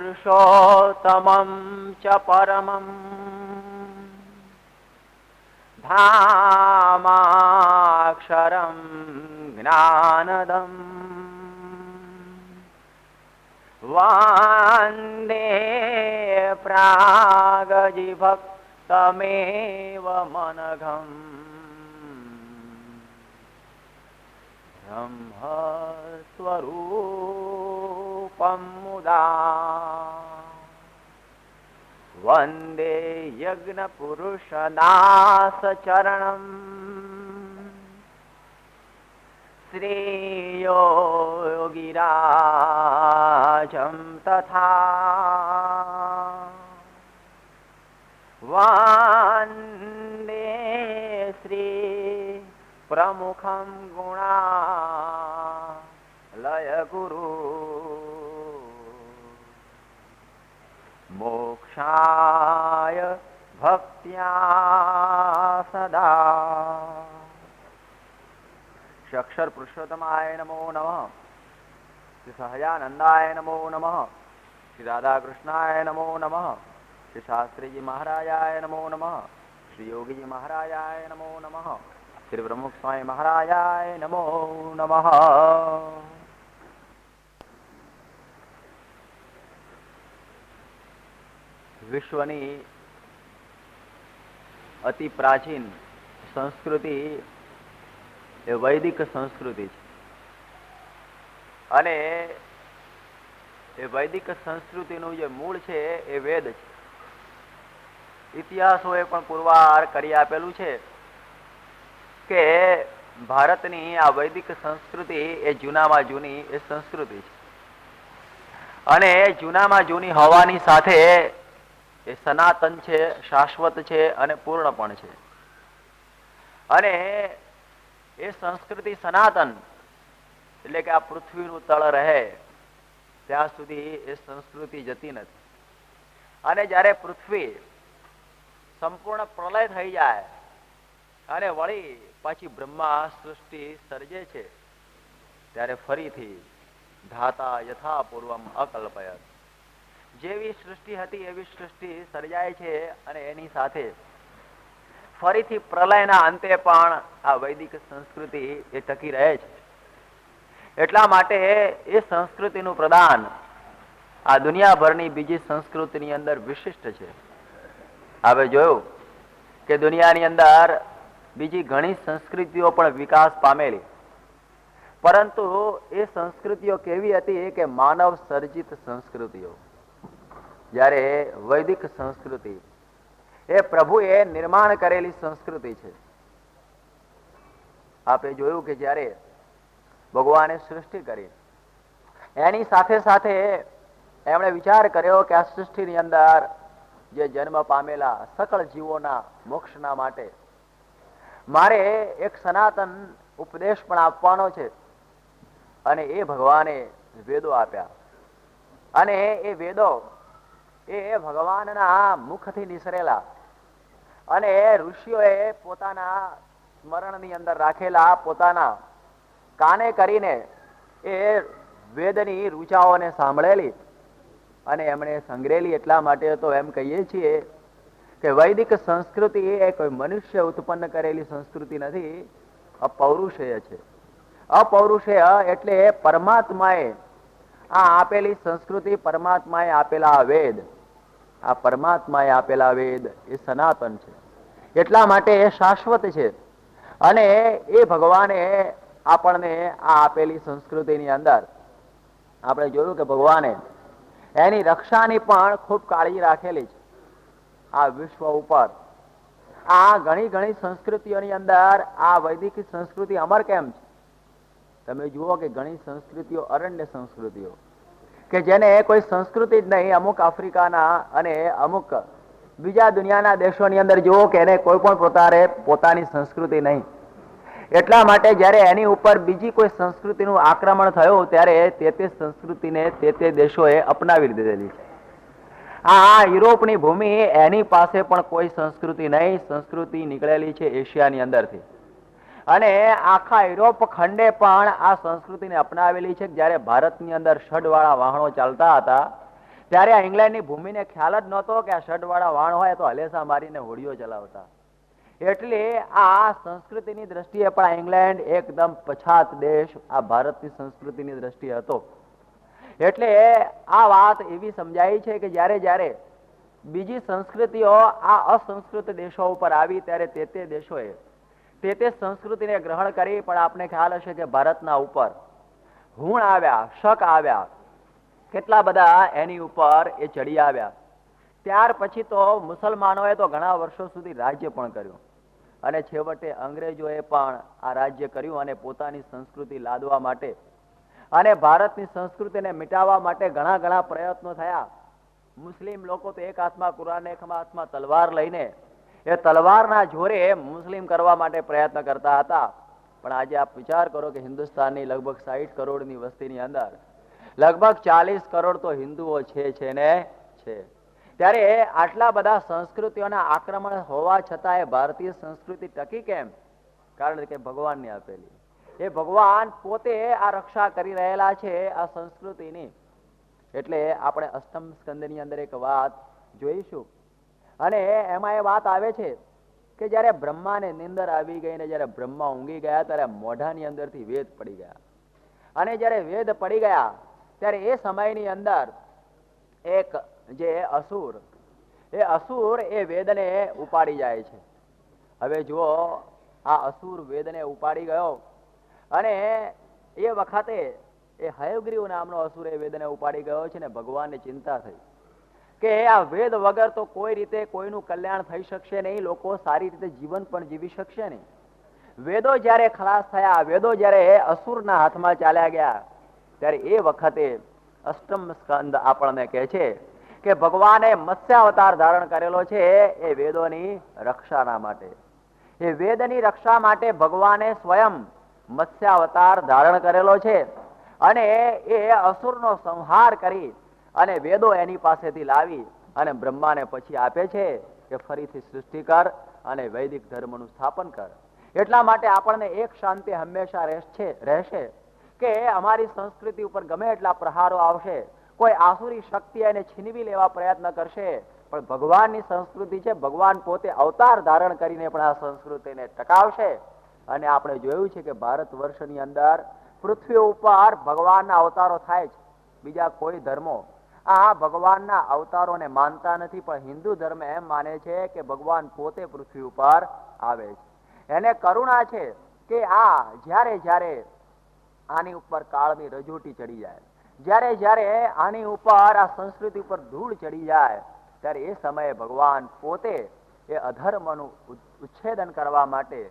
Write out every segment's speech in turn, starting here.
પુરુષોત્તમં ચ પરમં ધામાક્ષરં જ્ઞાનદમ વંદે પ્રાગજીભક્તમેવ મનઘં બ્રહ્મ સ્વરૂપં મુદા વંદે યજ્ઞપુરુષદાસચરણં શ્રેયોગિરાજં તથા વંદે શ્રી પ્રમુખં ગુણાલય ગુરુ મોક્ષાય ભક્ત્યા સદા. શ્રી અક્ષર પુરુષોત્તમાય નમો નમઃ. શ્રી સહજાનંદાય નમો નમઃ. શ્રી રાધાકૃષ્ણાય નમો નમઃ. શ્રી શાસ્ત્રીજી મહારાજાય નમો નમઃ. શ્રી યોગીજી મહારાજાય નમો નમઃ. શ્રી પ્રમુખ સ્વામી મહારાજાય નમો નમઃ. વિશ્વની અતિ પ્રાચીન સંસ્કૃતિ એ વૈદિક સંસ્કૃતિ છે અને એ વૈદિક સંસ્કૃતિનું જે મૂળ છે એ વેદ છે. ઇતિહાસોએ પણ પુરવાર કરી આપેલું છે કે ભારતની આ વૈદિક સંસ્કૃતિ એ જૂનામાં જૂની એ સંસ્કૃતિ છે અને જૂનામાં જૂની હોવાની સાથે એ સનાતન છે, શાશ્વત છે અને પૂર્ણ પણ છે. અને એ સંસ્કૃતિ સનાતન એટલે કે આ પૃથ્વીનું તળ રહે ત્યાં સુધી એ સંસ્કૃતિ જતી નથી. અને જ્યારે પૃથ્વી સંપૂર્ણ પ્રલય થઈ જાય અને વળી પાછી બ્રહ્મા સૃષ્ટિ સર્જે છે ત્યારે ફરીથી ધાતા યથા પૂર્વમ અકલ્પયત, જેવી સૃષ્ટિ હતી એવી સૃષ્ટિ સર્જાય છે અને એની સાથે ફરીથી પ્રલયના અંતે પણ આ વૈદિક સંસ્કૃતિ એ ટકી રહે છે. એટલા માટે એ સંસ્કૃતિનું પ્રદાન આ દુનિયાભરની બીજી સંસ્કૃતિની અંદર વિશિષ્ટ છે. હવે જોયું કે દુનિયાની અંદર બીજી ઘણી સંસ્કૃતિઓ પણ વિકાસ પામેલી, પરંતુ એ સંસ્કૃતિઓ કેવી હતી કે માનવ સર્જિત સંસ્કૃતિઓ. જ્યારે વૈદિક સંસ્કૃતિ એ પ્રભુએ નિર્માણ કરેલી સંસ્કૃતિ છે. આપણે જોયું કે જ્યારે ભગવાને સૃષ્ટિ કરી એની સાથે સાથે એમણે વિચાર કર્યો કે આ સૃષ્ટિની અંદર જે જન્મ પામેલા સકળ જીવોના મોક્ષના માટે મારે એક સનાતન ઉપદેશ પણ આપવાનો છે. અને એ ભગવાને વેદો આપ્યા અને એ વેદો એ ભગવાનના મુખથી નિસરેલા અને ઋષિઓએ પોતાના સ્મરણની અંદર રાખેલા, પોતાના કાને કરીને એ વેદની ઋચાઓને સાંભળેલી અને એમણે સંગ્રહેલી. એટલા માટે તો એમ કહીએ છીએ કે વૈદિક સંસ્કૃતિ એ કોઈ મનુષ્ય ઉત્પન્ન કરેલી સંસ્કૃતિ નથી, અપૌરુષેય છે. અપૌરુષેય એટલે પરમાત્માએ આ આપેલી સંસ્કૃતિ, પરમાત્માએ આપેલા વેદ, આ પરમાત્માએ આપેલા વેદ એ સનાતન છે. એટલા માટે એ શાશ્વત છે અને એ ભગવાને આપણને આ આપેલી સંસ્કૃતિની અંદર આપણે જોયું કે ભગવાને એની રક્ષાની પણ ખૂબ કાળજી રાખેલી છે. આ વિશ્વ ઉપર આ ઘણી ઘણી સંસ્કૃતિઓની અંદર આ વૈદિક સંસ્કૃતિ અમર કેમ છે? તમે જુઓ કે ઘણી સંસ્કૃતિઓ અરણ્ય સંસ્કૃતિઓ કે જેને કોઈ સંસ્કૃતિ જ નહીં, અમુક આફ્રિકાના અને અમુક બીજા દુનિયાના દેશોની અંદર જુઓ કે એને કોઈ પણ પ્રકારે પોતાની સંસ્કૃતિ નહીં. એટલા માટે જ્યારે એની ઉપર બીજી કોઈ સંસ્કૃતિનું આક્રમણ થયું ત્યારે તે સંસ્કૃતિને તે દેશોએ અપનાવી લીધેલી છે. આ યુરોપની ભૂમિ એની પાસે પણ કોઈ સંસ્કૃતિ નહીં, સંસ્કૃતિ નીકળેલી છે એશિયાની અંદરથી અને આખા યુરોપ ખંડે પણ આ સંસ્કૃતિને અપનાવેલી છે. જ્યારે ભારતની અંદર ષડવાળા વાહનો ચાલતા હતા ત્યારે આ ઇંગ્લેન્ડની ભૂમિને ખ્યાલ જ નહોતો કે આ શઢવાળા વાણ હોય તો હલેસા મારીને હોડીઓ ચલાવતા. એટલે આ સંસ્કૃતિની દ્રષ્ટિએ પણ આ ઇંગ્લેન્ડ એકદમ પછાત દેશ આ ભારતની સંસ્કૃતિની દ્રષ્ટિએ હતો. એટલે આ વાત એવી સમજાય છે કે જ્યારે જ્યારે બીજી સંસ્કૃતિઓ આ અસંસ્કૃત દેશો ઉપર આવી ત્યારે તે દેશોએ તે સંસ્કૃતિને ગ્રહણ કરી. પણ આપને ખ્યાલ હશે કે ભારતના ઉપર હુણ આવ્યા, શક આવ્યા, કેટલા બધા એની ઉપર એ ચડી આવ્યા. ત્યાર પછી તો મુસલમાનોએ તો ઘણા વર્ષો સુધી રાજ્ય પણ કર્યું અને છેવટે અંગ્રેજોએ પણ આ રાજ્ય કર્યું અને પોતાની સંસ્કૃતિ લાદવા માટે અને ભારતની સંસ્કૃતિને મિટાવવા માટે ઘણા ઘણા પ્રયત્નો થયા. મુસ્લિમ લોકો તો એક હાથમાં કુરાન, એક હાથમાં તલવાર લઈને એ તલવારના જોરે મુસ્લિમ કરવા માટે પ્રયત્ન કરતા હતા. પણ આજે આપ વિચાર કરો કે હિન્દુસ્તાનની લગભગ 60 કરોડની વસ્તીની અંદર લગભગ 40 કરોડ તો હિન્દુઓ છે ને છે. ત્યારે આટલા બધા સંસ્કૃતિઓના આક્રમણ હોવા છતાં એ ભારતીય સંસ્કૃતિ ટકી કેમ? કારણ કે ભગવાનની આપેલી. એ ભગવાન પોતે આ રક્ષા કરી રહેલા છે આ સંસ્કૃતિની. એટલે આપણે અષ્ટમ સ્કંદની અંદર એક વાત જોઈશું અને એમાં એ વાત આવે છે કે જયારે બ્રહ્માને નિંદર આવી ગઈ ને જયારે બ્રહ્મા ઊંઘી ગયા ત્યારે મોઢાની અંદરથી વેદ પડી ગયા. અને જયારે વેદ પડી ગયા ત્યારે એ સમયની અંદર એક જે અસુર એ વેદને ઉપાડી જાય છે. હવે જુઓ, આ અસુર વેદને ઉપાડી ગયો અને એ વખતે એ હયગ્રીવ નામનો અસુર એ વેદને ઉપાડી ગયો છે ને ભગવાનને ચિંતા થઈ કે આ વેદ વગર તો કોઈ રીતે કોઈનું કલ્યાણ થઈ શકશે નહીં, લોકો સારી રીતે જીવન પણ જીવી શકશે નહીં. વેદો જ્યારે ખલાસ થયા, વેદો જ્યારે અસુરના હાથમાં ચાલ્યા ગયા ત્યારે એ વખતે અષ્ટમ સ્કંદ આપણને કહે છે કે ભગવાને મત્સ્ય અવતાર ધારણ કરેલો છે એ વેદોની રક્ષાના માટે. એ વેદની રક્ષા માટે ભગવાને સ્વયં મત્સ્ય અવતાર ધારણ કરેલો છે અને એ અસુરનો સંહાર કરી અને વેદો એની પાસેથી લાવી અને બ્રહ્માને પછી આપે છે કે ફરીથી સૃષ્ટિ કર અને વૈદિક ધર્મનું સ્થાપન કર. એટલા માટે આપણને એક શાંતિ હંમેશા રહેશે કે અમારી સંસ્કૃતિ ઉપર ગમે એટલા પ્રહારો આવશે, કોઈ આસુરી શક્તિ એને છીનવી લેવા પ્રયત્ન કરશે, પણ ભગવાનની સંસ્કૃતિ છે, ભગવાન પોતે અવતાર ધારણ કરીને પણ આ સંસ્કૃતિને ટકાવશે. અને આપણે જોયું છે કે ભારત વર્ષની અંદર પૃથ્વી ઉપર ભગવાનના અવતારો થાય છે. બીજા કોઈ ધર્મો આ ભગવાનના અવતારોને માનતા નથી, પણ હિન્દુ ધર્મ એમ માને છે કે ભગવાન પોતે પૃથ્વી ઉપર આવે છે. એને કરુણા છે કે આ જ્યારે જ્યારે આની ઉપર કાળની રજૂટી ચડી જાય, જ્યારે જ્યારે આની ઉપર આ સંસ્કૃતિ ઉપર ધૂળ ચડી જાય ત્યારે એ સમયે ભગવાન પોતે એ અધર્મનું ઉચ્છેદન કરવા માટે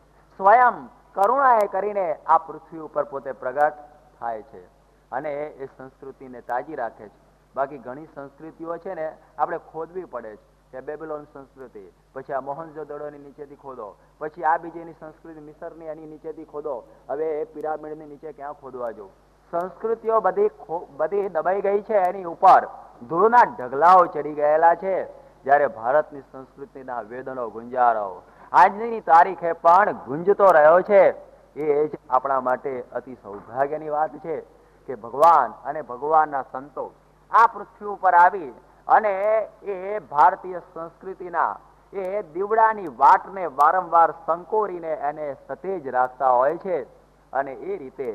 સ્વયં કરુણાએ કરીને આ પૃથ્વી ઉપર પોતે પ્રગટ થાય છે અને એ સંસ્કૃતિને તાજી રાખે છે. બાકી ઘણી સંસ્કૃતિઓ છે ને આપણે ખોદવી પડે છે કે બેબીલોન સંસ્કૃતિ, પછી આ મોહનજોદડોની નીચેથી ખોદો, પછી આ બીજીની સંસ્કૃતિ મિસરની એની નીચેથી ખોદો. હવે એ પિરામિડની નીચે ક્યાં ખોદવા જવું? સંસ્કૃતિઓ બધી દબાઈ ગઈ છે, એની ઉપર ધૂળના ઢગલાઓ ચડી ગયેલા છે. જ્યારે ભારતની સંસ્કૃતિના વેદનો ગુંજારો આજની તારીખે પણ ગુંજતો રહ્યો છે, એ જ આપણા માટે અતિ સૌભાગ્યની વાત છે કે ભગવાન અને ભગવાનના સંતો આ પૃથ્વી ઉપર આવી અને એ ભારતીય સંસ્કૃતિના એ દીવડાની વાટને વારંવાર સંકોરીને એને સતેજ રાખતા હોય છે અને એ રીતે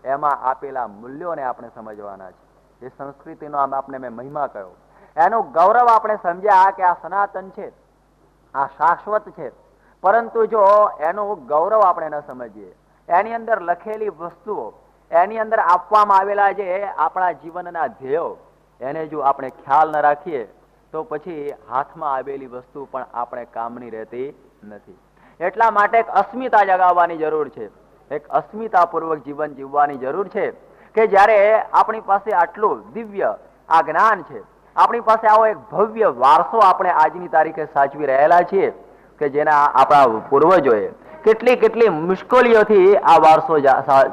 એમાં આપેલા મૂલ્યોને આપણે સમજવાના છે. એ સંસ્કૃતિનો આમ આપને મેં મહિમા કહ્યો, એનું ગૌરવ આપણે સમજ્યા કે આ સનાતન છે, આ શાશ્વત છે. પરંતુ જો એનું ગૌરવ આપણે ન સમજીએ, એની અંદર લખેલી વસ્તુઓ, એની અંદર આપવામાં આવેલા જે આપણા જીવનના ધ્યેયો, એને જો આપણે ખ્યાલ ન રાખીએ તો પછી હાથમાં આવેલી વસ્તુ પણ આપણે કામની રહેતી નથી. એટલા માટે એક અસ્મિતા જગાવવાની જરૂર છે, એક અસ્મિતાપૂર્વક જીવન જીવવાની જરૂર છે કે જ્યારે આપણી પાસે આટલું દિવ્ય આ જ્ઞાન છે, આપણી પાસે આવો એક ભવ્ય વારસો આપણે આજની તારીખે સાચવી રહેલા છીએ કે જેના આપણા પૂર્વજોએ કેટલી કેટલી મુશ્કેલીઓથી આ વારસો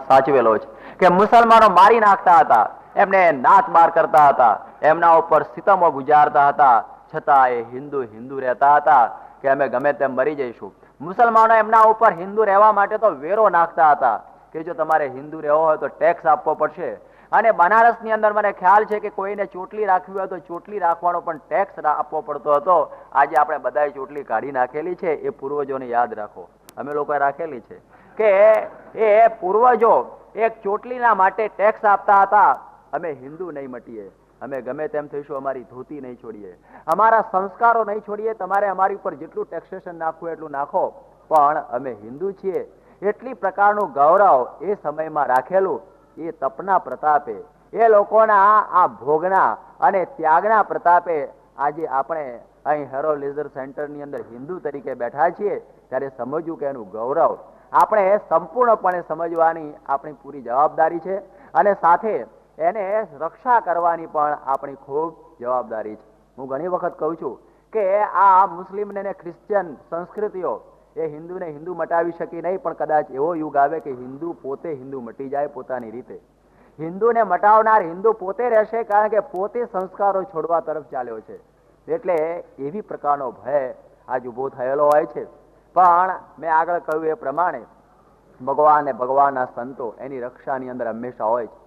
સાચવેલો છે કે મુસલમાનો મારી નાખતા હતા, એમને નાત માર કરતા હતા, એમના ઉપર સિતમો ગુજારતા હતા, છતાં એ હિન્દુ રહેતા હતા કે અમે ગમે તેમ મરી જઈશું. મુસલમાનો એમના ઉપર હિન્દુ રહેવા માટે તો વેરો નાખતા હતા કે જો તમારે હિન્દુ રહેવો હોય તો ટેક્સ આપવો પડશે, અને બનારસની અંદર મને ખ્યાલ છે કે કોઈને ચોટલી રાખવી હોય તો ચોટલી રાખવાનો પણ ટેક્સ આપવો પડતો હતો. આજે આપણે બધાએ ચોટલી કાઢી નાખેલી છે. એ પૂર્વજોને યાદ રાખો. અમે લોકોએ રાખેલી છે કે એ પૂર્વજો એક ચોટલીના માટે ટેક્સ આપતા હતા. અમે હિન્દુ નહીં મટીએ, અમે ગમે તેમ થઈશું, અમારી ધોતી નહીં છોડીએ, અમારા સંસ્કારો નહીં છોડીએ. તમારે અમારી ઉપર જેટલું ટેક્સેશન નાખવું એટલું નાખો, પણ અમે હિન્દુ છીએ. એટલી પ્રકારનું ગૌરવ એ સમયમાં રાખેલું. એ તપના પ્રતાપે, એ લોકોના આ ભોગના અને ત્યાગના પ્રતાપે આજે આપણે અહીં હેરો લેઝર સેન્ટરની અંદર હિન્દુ તરીકે બેઠા છીએ. ત્યારે સમજવું કે એનું ગૌરવ આપણે સંપૂર્ણપણે સમજવાની આપણી પૂરી જવાબદારી છે, અને સાથે એને રક્ષા કરવાની પણ આપણી ખૂબ જવાબદારી છે. હું ઘણી વખત કહું છું કે આ મુસ્લિમ ને ક્રિશ્ચિયન સંસ્કૃતિઓ એ હિન્દુને હિન્દુ મટાવી શકી નહીં, પણ કદાચ એવો યુગ આવે કે હિન્દુ પોતે હિન્દુ મટી જાય પોતાની રીતે. હિન્દુને મટાવનાર હિન્દુ પોતે રહેશે, કારણ કે પોતે સંસ્કારો છોડવા તરફ ચાલ્યો છે. એટલે એવી પ્રકારનો ભય આજ ઉભો થયેલો હોય છે. પણ મેં આગળ કહ્યું એ પ્રમાણે ભગવાન અને ભગવાનના સંતો એની રક્ષાની અંદર હંમેશા હોય છે.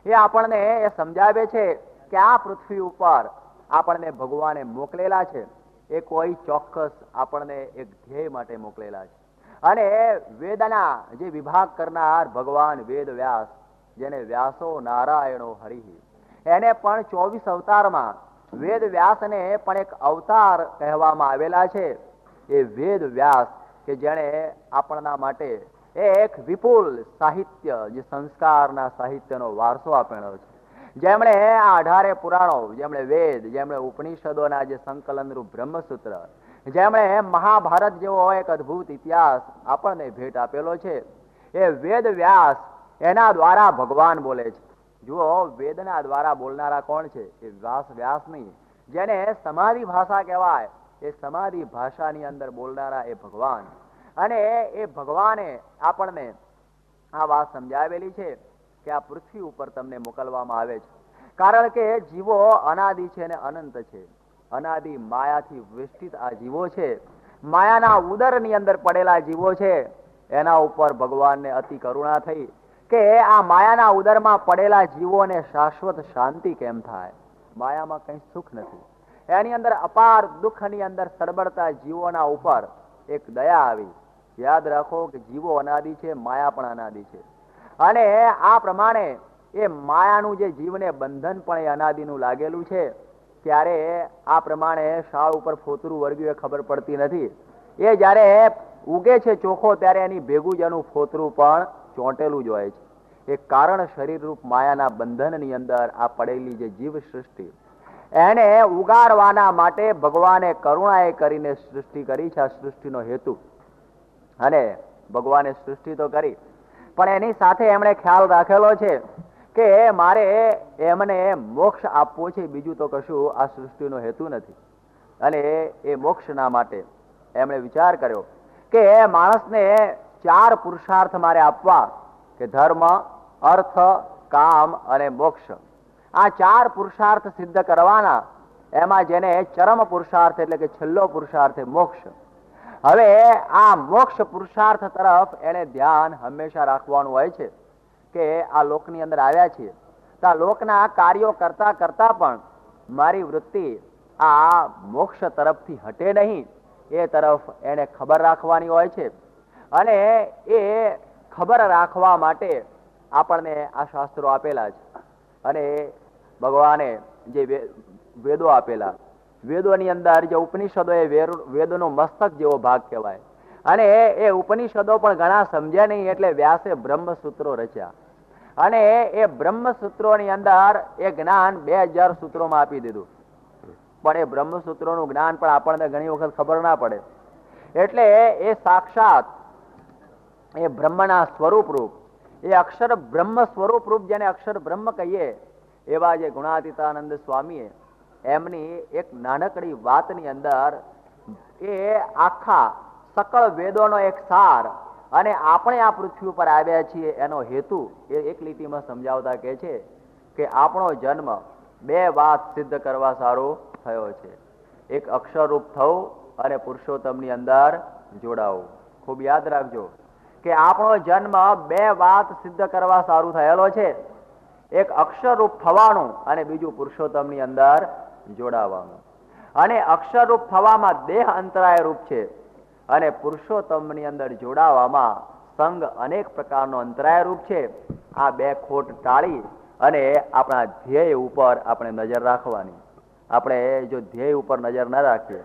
એ આપણને એ સમજાવે છે કે આ પૃથ્વી ઉપર આપણને ભગવાને મોકલેલા છે. એ કોઈ ચોક્કસ આપણને એક ધ્યેય માટે મોકલેલા છે. અને વેદના જે વિભાગ કરનાર ભગવાન વેદ વ્યાસ, જેને વ્યાસો નારાયણો હરિ, એને પણ 24 અવતારમાં વેદ વ્યાસને પણ એક અવતાર કહેવામાં આવેલા છે. એ વેદ વ્યાસ કે જેણે આપણા માટે એક વિપુલ સાહિત્ય, જે સંસ્કારના સાહિત્યનો વારસો આપેલો છે. જેમણે આ 18 પુરાણો, જેમણે વેદ, જેમણે ઉપનિષદોના જે સંકલન રૂપ બ્રહ્મસૂત્ર, જેમણે મહાભારત જેવો એક અદ્ભુત ઇતિહાસ આપણને ભેટ આપેલો છે. એ વેદ વ્યાસ, એના દ્વારા ભગવાન બોલે છે. જુઓ, વેદના દ્વારા બોલનારા કોણ છે? એ વ્યાસ નહીં. જેને સમાધિ ભાષા કહેવાય, એ સમાધિ ભાષાની અંદર બોલનારા એ ભગવાન. અને એ ભગવાને આપણને આ વાત સમજાવેલી છે કે આ પૃથ્વી ઉપર તમને મોકલવામાં આવે છે. કારણ કે જીવો અનાદિ છે અને અનંત છે. અનાદિ માયાથી વિષ્ટિત આ જીવો છે. માયાના ઉદરની અંદર પડેલા જીવો છે. એના ઉપર ભગવાનને અતિ કરુણા થઈ કે આ માયાના ઉદરમાં પડેલા જીવોને શાશ્વત શાંતિ કેમ થાય. માયામાં કંઈ સુખ નથી. એની અંદર અપાર દુઃખની અંદર સડબડતા જીવોના ઉપર એક દયા આવી. યાદ રાખો કે જીવો અનાદિ છે, માયા પણ અનાદિ છે. અને આ પ્રમાણે એ માયાનું જે જીવને બંધન પણ એ અનાદિનું લાગેલું છે. ત્યારે આ પ્રમાણે શાળ ઉપર ફોતરું વળગ્યું એ ખબર પડતી નથી. એ જ્યારે ઉગે છે ચોખ્ખો, ત્યારે એની ભેગું જ એનું ફોતરું પણ ચોંટેલું જ હોય છે. એ કારણ શરીર રૂપ માયાના બંધનની અંદર આ પડેલી જે જીવ સૃષ્ટિ, એને ઉગાડવાના માટે ભગવાને કરુણાએ કરીને સૃષ્ટિ કરી છે. આ સૃષ્ટિનો હેતુ. અને ભગવાને સૃષ્ટિ તો કરી, પણ એની સાથે એમણે ખ્યાલ રાખેલો છે કે મારે એમને મોક્ષ આપવો છે, બીજું તો કશું આ સૃષ્ટિનો હેતુ નથી. અને એ મોક્ષના માટે એમણે વિચાર કર્યો કે માણસને 4 પુરુષાર્થ મારે આપવા, કે ધર્મ, અર્થ, કામ અને મોક્ષ. આ 4 પુરુષાર્થ સિદ્ધ કરવાના. એમાં જેને ચરમ પુરુષાર્થ એટલે કે છેલ્લો પુરુષાર્થ એ મોક્ષ. હવે આ મોક્ષ પુરુષાર્થ તરફ એને ધ્યાન હંમેશા રાખવાનું હોય છે કે આ લોકની અંદર આવ્યા છીએ તો આ લોકના કાર્યો કરતા કરતા પણ મારી વૃત્તિ આ મોક્ષ તરફથી હટે નહીં, એ તરફ એને ખબર રાખવાની હોય છે. અને એ ખબર રાખવા માટે આપણને આ શાસ્ત્રો આપેલા છે. અને ભગવાને જે વેદો આપેલા, વેદોની અંદર જે ઉપનિષદો એ વેદોનો મસ્તક જેવો ભાગ કહેવાય. અને એ ઉપનિષદો પણ ઘણા સમજ્યા નહીં, એટલે વ્યાસે બ્રહ્મસૂત્રો રચ્યા. અને એ બ્રહ્મસૂત્રોની અંદર એ જ્ઞાન 2000 સૂત્રોમાં આપી દીધું. પણ એ બ્રહ્મસૂત્રોનું જ્ઞાન પણ આપણને ઘણી વખત ખબર ના પડે. એટલે એ સાક્ષાત એ બ્રહ્મના સ્વરૂપ રૂપ, એ અક્ષર બ્રહ્મ સ્વરૂપ રૂપ, જેને અક્ષર બ્રહ્મ કહીએ, એવા જે ગુણાતીતાનંદ સ્વામીએ એમની એક નાનકડી વાતની અંદર એ આખા સકળ વેદોનો એક સાર, અને આપણે આ પૃથ્વી ઉપર આવ્યા છીએ એનો હેતુ એ એક લીટીમાં સમજાવતા કહે છે કે આપણો જન્મ 2 વાત સિદ્ધ કરવા સારો થયો છે. એક અક્ષરરૂપ થવું અને પુરુષોત્તમની અંદર જોડાવું. ખૂબ યાદ રાખજો કે આપણો જન્મ 2 વાત સિદ્ધ કરવા સારું થયેલો છે. એક અક્ષરરૂપ થવાનું અને બીજું પુરુષોત્તમની અંદર જોડાવાનું. અને અક્ષરરૂપ થવામાં દેહ અંતરાય રૂપ છે અને પુરુષોત્તમની અંદર જોડાવામાં સંગ અનેક પ્રકારનો અંતરાય રૂપ છે. આ બે ખોટ ટાળી અને આપણા ધ્યેય ઉપર આપણે નજર રાખવાની. આપણે જો ધ્યેય ઉપર નજર ન રાખીએ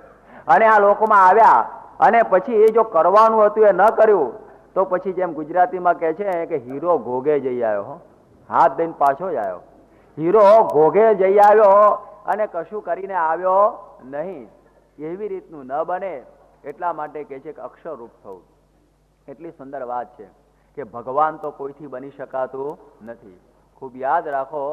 અને આ લોકોમાં આવ્યા અને પછી એ જો કરવાનું હતું એ ન કર્યું તો પછી જેમ ગુજરાતીમાં કહે છે કે હીરો ઘોઘે જઈ આવ્યો, હાથ દઈને પાછો જ આવ્યો. હીરો ઘોઘે જઈ આવ્યો અને કશું કરીને આવ્યો નહીં. એવી રીતનું ન બને એટલા માટે કહે છે કે અક્ષરરૂપ થવું. એટલી સુંદર વાત છે કે ભગવાન તો કોઈથી બની શકાતું નથી. ખૂબ યાદ રાખો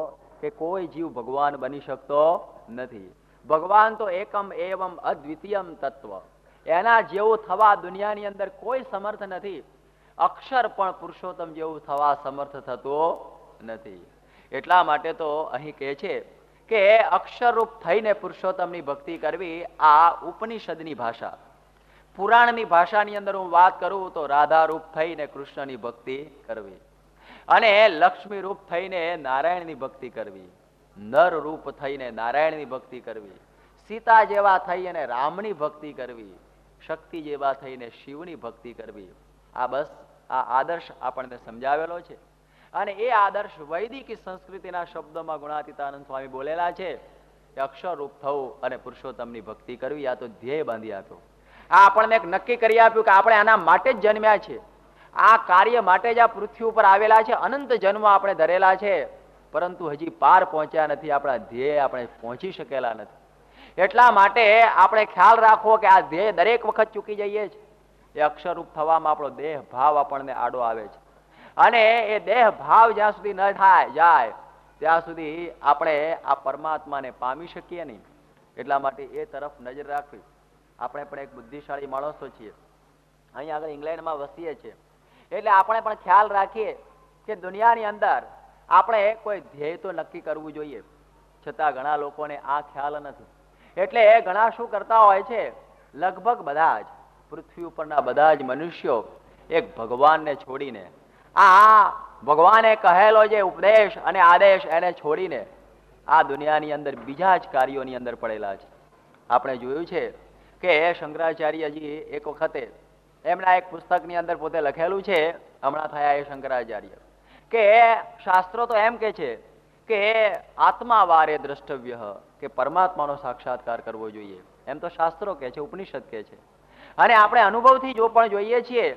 કે કોઈ જીવ ભગવાન બની શકતો નથી. ભગવાન તો એકમ એવમ અદ્વિતીયમ તત્વ. એના જેવું થવા દુનિયાની અંદર કોઈ સમર્થ નથી. અક્ષર પણ પુરુષોત્તમ જેવું થવા સમર્થ થતો નથી. એટલા માટે તો અહીં કહે છે કે અક્ષરરૂપ થઈને પુરુષોત્તમની ભક્તિ કરવી. આ ઉપનિષદની ભાષા. પુરાણની ભાષાની અંદર હું વાત કરું તો રાધારૂપ થઈને કૃષ્ણની ભક્તિ કરવી અને લક્ષ્મી રૂપ થઈને નારાયણની ભક્તિ કરવી, નર રૂપ થઈને નારાયણની ભક્તિ કરવી, સીતા જેવા થઈ અને રામની ભક્તિ કરવી, શક્તિ જેવા થઈને શિવની ભક્તિ કરવી. આ બસ આ આદર્શ આપણને સમજાવેલો છે. અને એ આદર્શ વૈદિક સંસ્કૃતિના શબ્દોમાં ગુણાતીતાનંદ સ્વામી બોલેલા છે કે અક્ષરરૂપ થવું અને પુરુષોત્તમની ભક્તિ કરવી. આ તો ધ્યેય બાંધી આપ્યો. આ આપણને એક નક્કી કરી આપ્યું કે આપણે આના માટે જ જન્મ્યા છે. આ કાર્ય માટે જ આ પૃથ્વી ઉપર આવેલા છે. અનંત જન્મ આપણે ધરેલા છે પરંતુ હજી પાર પહોંચ્યા નથી. આપણા ધ્યેય આપણે પહોંચી શકેલા નથી. એટલા માટે આપણે ખ્યાલ રાખવો કે આ ધ્યેય દરેક વખત ચૂકી જઈએ છીએ. એ અક્ષરરૂપ થવામાં આપણો દેહ ભાવ આપણને આડો આવે છે અને એ દેહ ભાવ જ્યાં સુધી ન થાય જાય ત્યાં સુધી આપણે આ પરમાત્માને પામી શકીએ નહીં. એટલા માટે એ તરફ નજર રાખવી. આપણે પણ એક બુદ્ધિશાળી માણસો છીએ. અહીં આગળ ઇંગ્લેન્ડમાં વસીએ છીએ એટલે આપણે પણ ખ્યાલ રાખીએ કે દુનિયાની અંદર આપણે કોઈ ધ્યેય તો નક્કી કરવું જોઈએ. છતાં ઘણા લોકોને આ ખ્યાલ નથી. એટલે ઘણા શું કરતા હોય છે, લગભગ બધા જ પૃથ્વી ઉપરના બધા જ મનુષ્યો એક ભગવાનને છોડીને, આ ભગવાને કહેલો જે ઉપદેશ અને આદેશ એને છોડીને આ દુનિયાની અંદર બીજા જ કાર્યોની અંદર પડેલા છે. આપણે જોયું છે કે શંકરાચાર્યજી એક વખતે એમના એક પુસ્તકની અંદર પોતે લખેલું છે, હમણાં થયા એ શંકરાચાર્ય, કે શાસ્ત્રો તો એમ કે છે કે આત્મા વારે દ્રષ્ટવ્ય, કે પરમાત્માનો સાક્ષાત્કાર કરવો જોઈએ. એમ તો શાસ્ત્રો કે છે, ઉપનિષદ કે છે. અને આપણે અનુભવથી જો પણ જોઈએ છીએ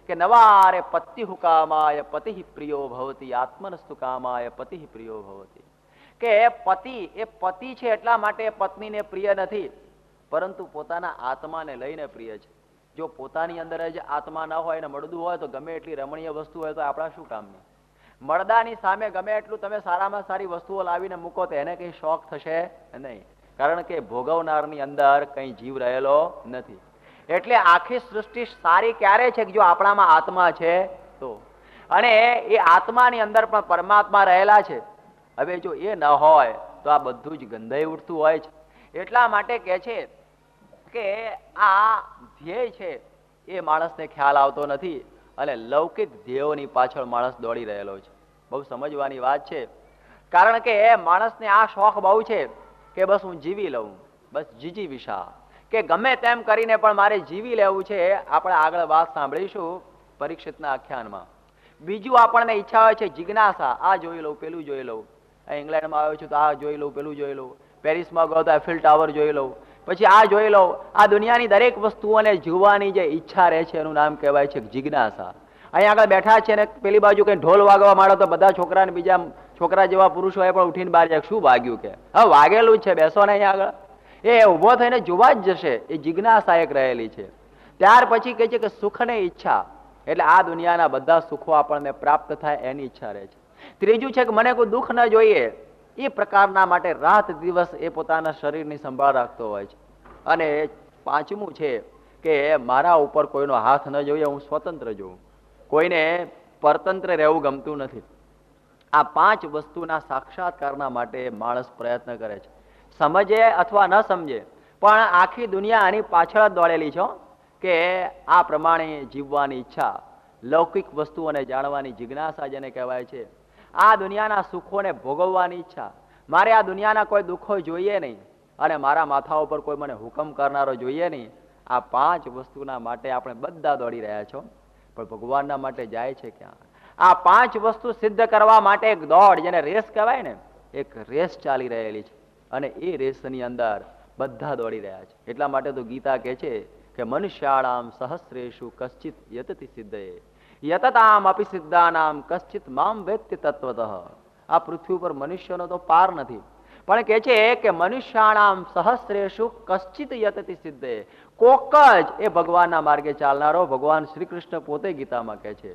કે નવારે પતિ હુકામાય પતિ પ્રિયો ભવતી આત્મનસ્તુ કામાય પતિ પ્રિયો ભવતી. કે પતિ એ પતિ છે એટલા માટે પત્નીને પ્રિય નથી, પરંતુ પોતાના આત્માને લઈને પ્રિય છે. જો પોતાની અંદર જ આત્મા ન હોય ને મળદું હોય તો ગમે એટલી રમણીય વસ્તુ હોય તો આપણા શું કામની. મળદાની સામે ગમે એટલું તમે સારામાં સારી વસ્તુઓ લાવીને મૂકો તો એને કંઈ શોખ થશે નહીં, કારણ કે ભોગવનારની અંદર કંઈ જીવ રહેલો નથી. એટલે આખી સૃષ્ટિ સારી ક્યારે છે કે જો આપણામાં આત્મા છે તો, અને એ આત્માની અંદર પણ પરમાત્મા રહેલા છે. હવે જો એ ન હોય તો આ બધું જ ગંધાઈ ઉઠતું હોય છે. એટલા માટે કહે છે કે આ ધ્યેય છે એ માણસને ખ્યાલ આવતો નથી અને લૌકિક ધ્યેયોની પાછળ માણસ દોડી રહેલો છે. બહુ સમજવાની વાત છે, કારણ કે માણસને આ શોખ બહુ છે કે બસ હું જીવી લઉં, બસ જીજી વિશા, કે ગમે તેમ કરીને પણ મારે જીવી લેવું છે. આપણે આગળ વાત સાંભળીશું પરીક્ષિતના આખ્યાનમાં. બીજું આપણને ઈચ્છા હોય છે જિજ્ઞાસા, આ જોઈ લઉં, પેલું જોઈ લઉં. ઇંગ્લેન્ડમાં આવ્યો છું તો આ જોઈ લઉં, પેલું જોઈ લઉં. પેરિસમાં ગયો તો એફિલ ટાવર જોઈ લઉં, પછી આ જોઈ લઉં. આ દુનિયાની દરેક વસ્તુઓને જોવાની જે ઈચ્છા રહે છે એનું નામ કહેવાય છે જિજ્ઞાસા. અહીંયા આગળ બેઠા છે ને પેલી બાજુ કઈ ઢોલ વાગવા માંડો તો બધા છોકરાને બીજા છોકરા જેવા પુરુષો એ પણ ઉઠીને બહાર જાય, શું વાગ્યું કે હવે વાગેલું જ છે, બેસો ને અહીંયા આગળ. એ ઉભો થઈને જોવા જ જશે. એ જિજ્ઞાસા એક રહેલી છે. ત્યાર પછી કહે છે કે સુખને ઈચ્છા, એટલે આ દુનિયાના બધા સુખો આપણને પ્રાપ્ત થાય એની ઈચ્છા રહે છે. ત્રીજું છે કે મને કોઈ દુઃખ ન જોઈએ, એ પ્રકારના માટે રાત દિવસ એ પોતાના શરીરની સંભાળ રાખતો હોય છે. અને પાંચમું છે કે મારા ઉપર કોઈનો હાથ ન જોઈએ, હું સ્વતંત્ર જોઉં, કોઈને પરતંત્ર રહેવું ગમતું નથી. આ પાંચ વસ્તુના સાક્ષાત્કારના માટે માણસ પ્રયત્ન કરે છે. સમજે અથવા ન સમજે પણ આખી દુનિયા આની પાછળ જ દોડેલી છે કે આ પ્રમાણે જીવવાની ઈચ્છા, લૌકિક વસ્તુઓને જાણવાની જિજ્ઞાસા જેને કહેવાય છે, આ દુનિયાના સુખોને ભોગવવાની ઈચ્છા, મારે આ દુનિયાના કોઈ દુઃખો જોઈએ નહીં અને મારા માથા ઉપર કોઈ મને હુકમ કરનારો જોઈએ નહીં. આ 5 વસ્તુના માટે આપણે બધા દોડી રહ્યા છો, પણ ભગવાનના માટે જાય છે ક્યાં? આ 5 વસ્તુ સિદ્ધ કરવા માટે એક દોડ, જેને રેસ કહેવાય ને, એક રેસ ચાલી રહેલી છે અને એ રેસની અંદર બધા દોડી રહ્યા છે. એટલા માટે તો ગીતા કહે છે કે મનુષ્યાણામ સહસ્રેષુ કશ્ચિત યતતિ સિદ્ધયે યતતામ અપી સિદ્ધાનામ કશ્ચિત મામ વેત્તિ તત્વતઃ. આ પૃથ્વી ઉપર મનુષ્યનો તો પાર નથી, પણ કહે છે કે મનુષ્યાણામ સહસ્રેષુ કશ્ચિત યતતિ સિદ્ધયે, કોક જ એ ભગવાનના માર્ગે ચાલનારો. ભગવાન શ્રી કૃષ્ણ પોતે ગીતામાં કહે છે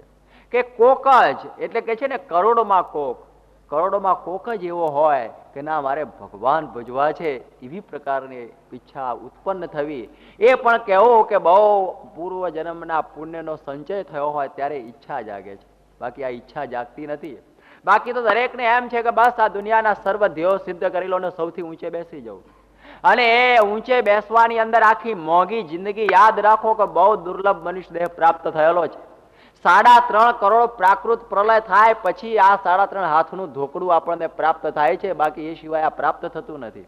કે કોક જ, એટલે કે છે ને કરોડોમાં કોક, કરોડોમાં કોક જ એવો હોય કે ના મારે ભગવાન ભજવા છે, એવી પ્રકારની ઈચ્છા ઉત્પન્ન થવી. એ પણ કહેવું કે બહુ પૂર્વ જન્મના પુણ્યનો સંચય થયો હોય ત્યારે ઈચ્છા જાગે છે, બાકી આ ઈચ્છા જાગતી નથી. બાકી તો દરેકને એમ છે કે બસ આ દુનિયાના સર્વ ધ્યેયો સિદ્ધ કરી લો ને સૌથી ઊંચે બેસી જવું. અને એ ઊંચે બેસવાની અંદર આખી મોંઘી જિંદગી, યાદ રાખો કે બહુ દુર્લભ મનુષ્ય દેહ પ્રાપ્ત થયેલો છે. 3.5 કરોડ પ્રાકૃત પ્રલય થાય પછી આ 3.5 હાથનું ધોકડું આપણને પ્રાપ્ત થાય છે, બાકી એ સિવાય આ પ્રાપ્ત થતું નથી.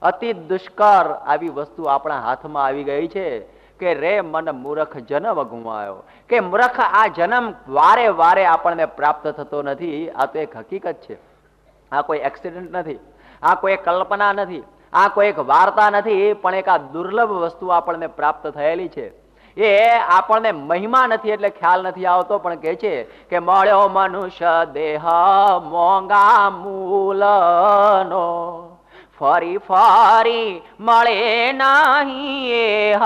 અતિ દુષ્કર આવી વસ્તુ આપણા હાથમાં આવી ગઈ છે કે રે મન મૂર્ખ જન્મ ગુમાયો, કે મૂર્ખ આ જન્મ વારે વારે આપણને પ્રાપ્ત થતો નથી. આ તો એક હકીકત છે, આ કોઈ એક્સિડન્ટ નથી, આ કોઈ કલ્પના નથી, આ કોઈ એક વાર્તા નથી, પણ એક આ દુર્લભ વસ્તુ આપણને પ્રાપ્ત થયેલી છે. એ આપણને મહિમા નથી એટલે ખ્યાલ નથી આવતો, પણ કહે છે કે મળ્યો મનુષ્ય દેહ મોંઘા મૂલનો, ફરી ફરી મળે નહીં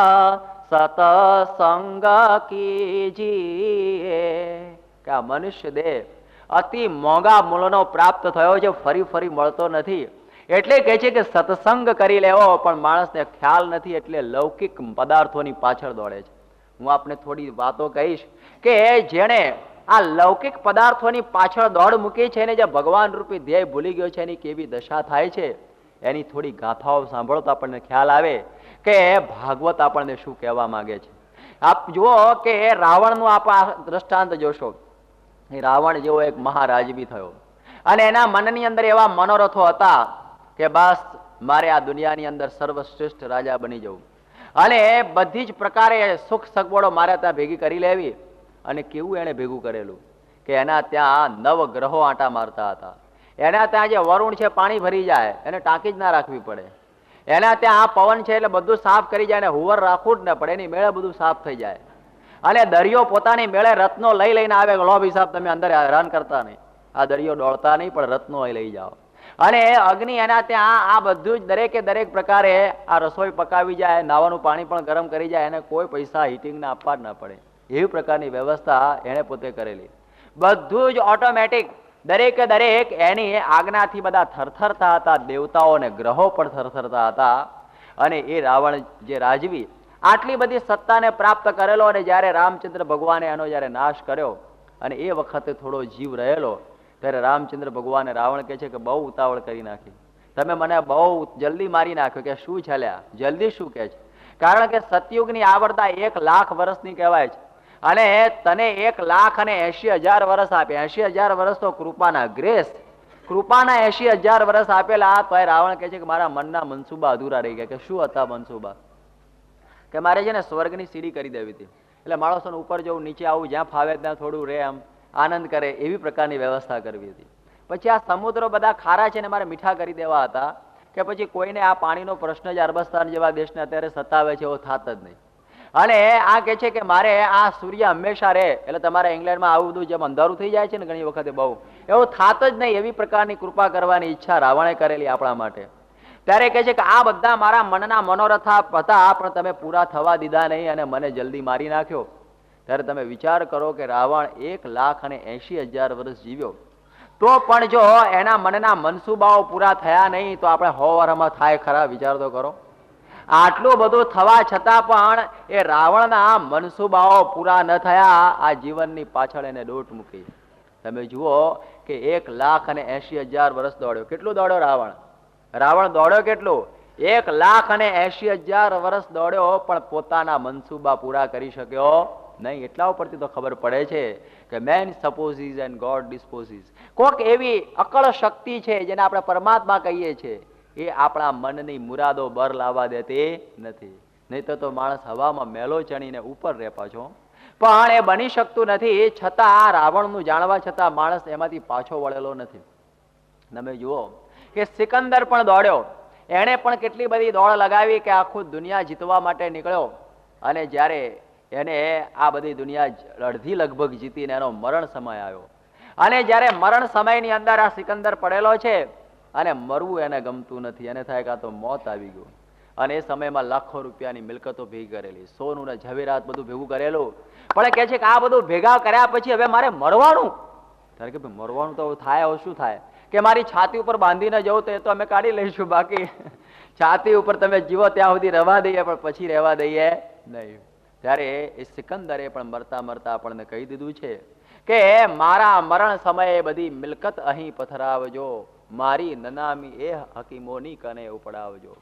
સતસંગ કીજીએ. કે આ મનુષ્ય દેહ અતિ મોંઘા મૂલનો પ્રાપ્ત થયો છે, ફરી ફરી મળતો નથી. એટલે કહે છે કે સત્સંગ કરી લેવો, પણ માણસને ખ્યાલ નથી એટલે લૌકિક પદાર્થોની પાછળ દોડે છે. હું આપને થોડી વાતો કહીશ કે જેણે આ લૌકિક પદાર્થોની પાછળ દોડ મૂકી છે ને જે ભગવાન રૂપી ધ્યેય ભૂલી ગયો છે એની કેવી દશા થાય છે, એની થોડી ગાથાઓ સાંભળો તો આપણને ખ્યાલ આવે કે ભાગવત આપણને શું કહેવા માંગે છે. આપ જુઓ કે રાવણનું આપ દ્રષ્ટાંત જોશો. રાવણ જેવો એક મહારાજવી થયો અને એના મનની અંદર એવા મનોરથો હતા કે બસ મારે આ દુનિયાની અંદર સર્વશ્રેષ્ઠ રાજા બની જવું અને બધી જ પ્રકારે સુખ સગવડો મારે ત્યાં ભેગી કરી લેવી. અને કેવું એને ભેગું કરેલું કે એના ત્યાં 9 ગ્રહો આંટા મારતા હતા. એના ત્યાં જે વરુણ છે પાણી ભરી જાય એને ટાંકી જ ના રાખવી પડે. એના ત્યાં આ પવન છે એટલે બધું સાફ કરી જાય, ને હુવર રાખવું જ ન પડે, એની મેળે બધું સાફ થઈ જાય. અને દરિયો પોતાની મેળે રત્નો લઈ લઈને આવે, લોભ હિસાબ તમે અંદર હેરાન કરતા નહીં, આ દરિયો દોડતા નહીં પણ રત્નો લઈ જાઓ. અને અગ્નિ એના ત્યાં આ બધું જ દરેકે દરેક પ્રકારે આ રસોઈ પકાવી જાય, નાવાનું પાણી પણ ગરમ કરી જાય, એને કોઈ પૈસા હીટિંગના આપવા જ ના પડે, એવી પ્રકારની વ્યવસ્થા એને પોતે કરેલી. બધું જ ઓટોમેટિક, દરેકે દરેક એની આજ્ઞાથી બધા થરથરતા હતા, દેવતાઓ અને ગ્રહો પણ થરથરતા હતા. અને એ રાવણ જે રાજવી આટલી બધી સત્તાને પ્રાપ્ત કરેલો, અને જ્યારે રામચંદ્ર ભગવાને એનો જ્યારે નાશ કર્યો અને એ વખતે થોડો જીવ રહેલો, ત્યારે રામચંદ્ર ભગવાને રાવણ કહે છે કે બહુ ઉતાવળ કરી નાખી, તમે મને બહુ જલ્દી મારી નાખ્યો. કે શું ચાલ્યા જલ્દી શું કહે છે? કારણ કે સતયુગની આવરતા 1,00,000 વર્ષની કહેવાય છે અને તને 1,80,000 વર્ષ આપે. 80,000 વર્ષ તો કૃપાના ગ્રેસ, કૃપાના 80,000 વર્ષ આપેલા. તો એ રાવણ કહે છે કે મારા મનના મનસુબા અધૂરા રહી ગયા. કે શું હતા મનસુબા? કે મારે છે ને સ્વર્ગની સીડી કરી દેવી હતી, એટલે માણસોને ઉપર જવું, નીચે આવું, જ્યાં ફાવે ત્યાં થોડું રહે, આમ આનંદ કરે, એવી પ્રકારની વ્યવસ્થા કરવી હતી. પછી આ સમુદ્રો બધા ખારા છે ને મારે મીઠા કરી દેવા હતા. કે પછી કોઈને આ પાણીનો પ્રશ્ન જ અરબસ્તાન જેવા દેશને અત્યારે સતાવે છે એવો થાત જ નહીં. અને આ કહે છે કે મારે આ સૂર્ય હંમેશા રહે, એટલે તમારે ઇંગ્લેન્ડમાં આવું બધું જેમ અંધારું થઈ જાય છે ને ઘણી વખતે બહુ, એવું થાત જ નહીં, એવી પ્રકારની કૃપા કરવાની ઈચ્છા રાવણે કરેલી આપણા માટે. ત્યારે કહે છે કે આ બધા મારા મનના મનોરથા હતા, પણ તમે પૂરા થવા દીધા નહીં અને મને જલ્દી મારી નાખ્યો. ત્યારે તમે વિચાર કરો કે રાવણ 1,80,000 વર્ષ જીવ્યો, તો પણ જો એના મનના મનસુબાઓ પૂરા થયા નહીં તો આપણે 100 વર્ષમાં થાય ખરા? વિચાર તો કરો. આટલું બધું થવા છતાં પણ એ રાવણના મનસુબાઓ પૂરા ન થયા. આ જીવનની પાછળ એને દોટ મૂકી. તમે જુઓ કે 1,80,000 વર્ષ દોડ્યો. કેટલું દોડ્યો રાવણ? રાવણ દોડ્યો કેટલું? 1,80,000 વર્ષ દોડ્યો, પણ પોતાના મનસુબા પૂરા કરી શક્યો નહીં, એટલા ઉપરથી તો ખબર પડે છે કે મેન સપોઝીસ એન્ડ ગોડ ડિસ્પોઝીસ. કોક એવી અકળ શક્તિ છે જેને આપણે પરમાત્મા કહીએ છીએ, એ આપણા મનની મુરાદો બર લાવવા દેતી નથી. નહીં તો માણસ હવામાં મેલો ચણીને ઉપર રહે પાછો. પણ એ બની શકતું નથી. છતાં રાવણનું જાણવા છતાં માણસ એમાંથી પાછો વળેલો નથી. તમે જુઓ કે સિકંદર પણ દોડ્યો, એણે પણ કેટલી બધી દોડ લગાવી કે આખું દુનિયા જીતવા માટે નીકળ્યો, અને જ્યારે એને આ બધી દુનિયા અડધી લગભગ જીતીને એનો મરણ સમય આવ્યો, અને જ્યારે મરણ સમયની અંદર આ સિકંદર પડેલો છે અને મરવું એને ગમતું નથી, એને થાય કે આ તો મોત આવી ગયું. અને એ સમયમાં લાખો રૂપિયાની મિલકતો ભેગી કરેલી, સોનું ને ઝવેરાત બધું ભેગું કરેલું, પણ કહે છે કે આ બધું ભેગા કર્યા પછી હવે મારે મરવાનું. ત્યારે કે ભાઈ મરવાનું તો થાય, હવે શું થાય? કે મારી છાતી ઉપર બાંધીને જવું તો એ તો અમે કાઢી લઈશું, બાકી છાતી ઉપર તમે જીવો ત્યાં સુધી રહેવા દઈએ, પણ પછી રહેવા દઈએ નહીં. ત્યારે એ સિકંદરે પણ મરતા મરતા આપણને કહી દીધું છે કે મારા મરણ સમયે બધી મિલકત અહીં પથરાવજો, મારી નનામી એ હકીમોની કને ઉપડાવજો.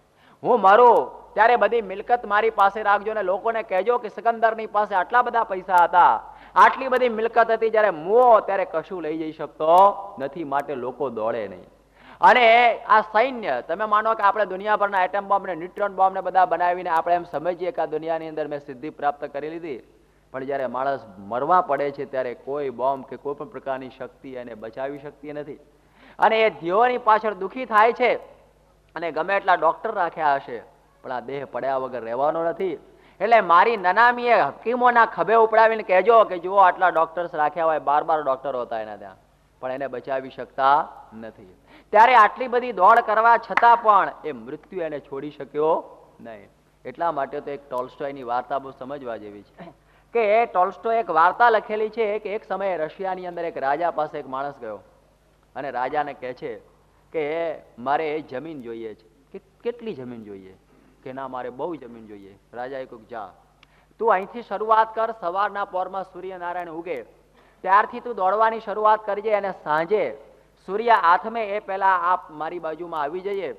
હું મરું ત્યારે બધી મિલકત મારી પાસે રાખજો, ને લોકોને કહેજો કે સિકંદરની પાસે આટલા બધા પૈસા હતા, આટલી બધી મિલકત હતી, જ્યારે મુઓ ત્યારે કશું લઈ જઈ શકતો નથી, માટે લોકો દોડે નહીં. અને આ સૈન્ય, તમે માનો કે આપણે દુનિયાભરના એટમ બોમ્બ ને ન્યુટ્રોન બોમ્બ ને બધા બનાવીને આપણે એમ સમજીએ કે આ દુનિયાની અંદર મેં સિદ્ધિ પ્રાપ્ત કરી લીધી, પણ જ્યારે માણસ મરવા પડે છે ત્યારે કોઈ બોમ્બ કે કોઈ પણ પ્રકારની શક્તિ એને બચાવી શકતી નથી. અને એ ધ્યેયોની પાછળ દુઃખી થાય છે, અને ગમે એટલા ડોક્ટર રાખ્યા હશે પણ આ દેહ પડ્યા વગર રહેવાનો નથી. એટલે મારી નનામીએ હકીમોના ખભે ઉપડાવીને કહેજો કે જુઓ આટલા ડોક્ટર્સ રાખ્યા હોય, 12 ડોક્ટરો હતા એના ત્યાં, પણ એને બચાવી શકતા નથી. ત્યારે આટલી બધી દોડ કરવા છતાં પણ એ મૃત્યુ એને છોડી શક્યો નહીં. એટલા માટે તો એક ટોલ્સ્ટોયની વાર્તા બહુ સમજવા જેવી છે કે ટોલ્સ્ટોય એક વાર્તા લખેલી છે કે એક સમયે રશિયાની અંદર એક રાજા પાસે એક માણસ ગયો, અને રાજાને કહે છે કે મારે જમીન જોઈએ છે. કે કેટલી જમીન જોઈએ? કે ના મારે બહુ જમીન જોઈએ. રાજાએ કહ્યું જા તું અહીંથી શરૂઆત કર, સવારના પોરમાં સૂર્યનારાયણ ઉગે ત્યારથી તું દોડવાની શરૂઆત કરજે, અને સાંજે સૂર્ય આથમે એ પહેલા આપ મારી બાજુમાં આવી જઈએ,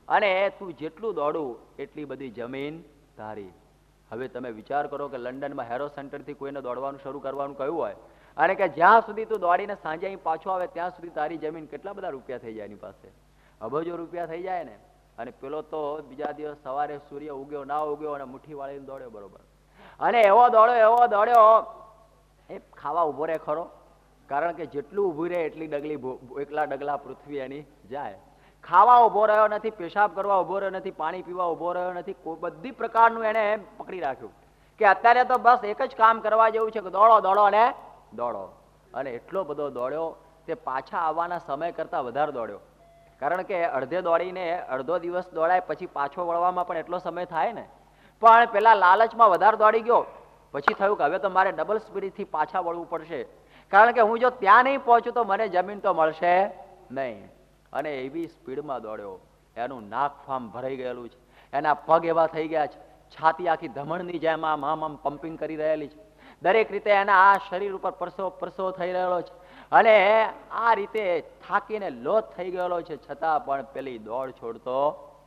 અને તું જેટલું દોડું એટલી બધી જમીન તારી. હવે તમે વિચાર કરો કે લંડનમાં હેરો સેન્ટરથી કોઈને દોડવાનું શરૂ કરવાનું કહ્યું હોય, અને કે જ્યાં સુધી તું દોડીને સાંજે અહીં પાછો આવે ત્યાં સુધી તારી જમીન, કેટલા બધા રૂપિયા થઈ જાય એની પાસે? અબજો રૂપિયા થઈ જાય ને. અને પેલો તો બીજા દિવસ સવારે સૂર્ય ઉગ્યો ના ઉગ્યો અને મુઠ્ઠી વાળીને દોડ્યો બરોબર, અને એવો દોડ્યો એ ખાવા ઉભો રહે ખરો? કારણ કે જેટલું ઊભું રહે એટલી એકલા ડગલા પૃથ્વી એની જાય. ખાવા ઉભો રહ્યો નથી, પેશાબ કરવા ઉભો રહ્યો નથી, પાણી પીવા ઉભો રહ્યો નથી, બધી પ્રકારનું એને પકડી રાખ્યું કે અત્યારે તો બસ એક જ કામ કરવા જેવું છે કે દોડો દોડો અને દોડો. અને એટલો બધો દોડ્યો તે પાછા આવવાના સમય કરતા વધારે દોડ્યો, કારણ કે અડધે દોડીને અડધો દિવસ દોડાય પછી પાછો વળવામાં પણ એટલો સમય થાય ને. પણ પેલા લાલચમાં વધારે દોડી ગયો, પછી થયું કે હવે તો મારે ડબલ સ્પીડથી પાછા વળવું પડશે, કારણ કે હું જો ત્યાં નહીં પહોંચું તો મને જમીન તો મળશે નહીં. અને એવી સ્પીડમાં દોડ્યો, એનું નાક ફામ ભરાઈ ગયેલું છે, એના પગ એવા થઈ ગયા છે, છાતી આખી ધમણની જેમ આમ પમ્પિંગ કરી રહેલી છે, દરેક રીતે એના આ શરીર ઉપર પરસો થઈ રહેલો છે, અને આ રીતે થાકીને લોથ થઈ ગયેલો છે, છતાં પણ પેલી દોડ છોડતો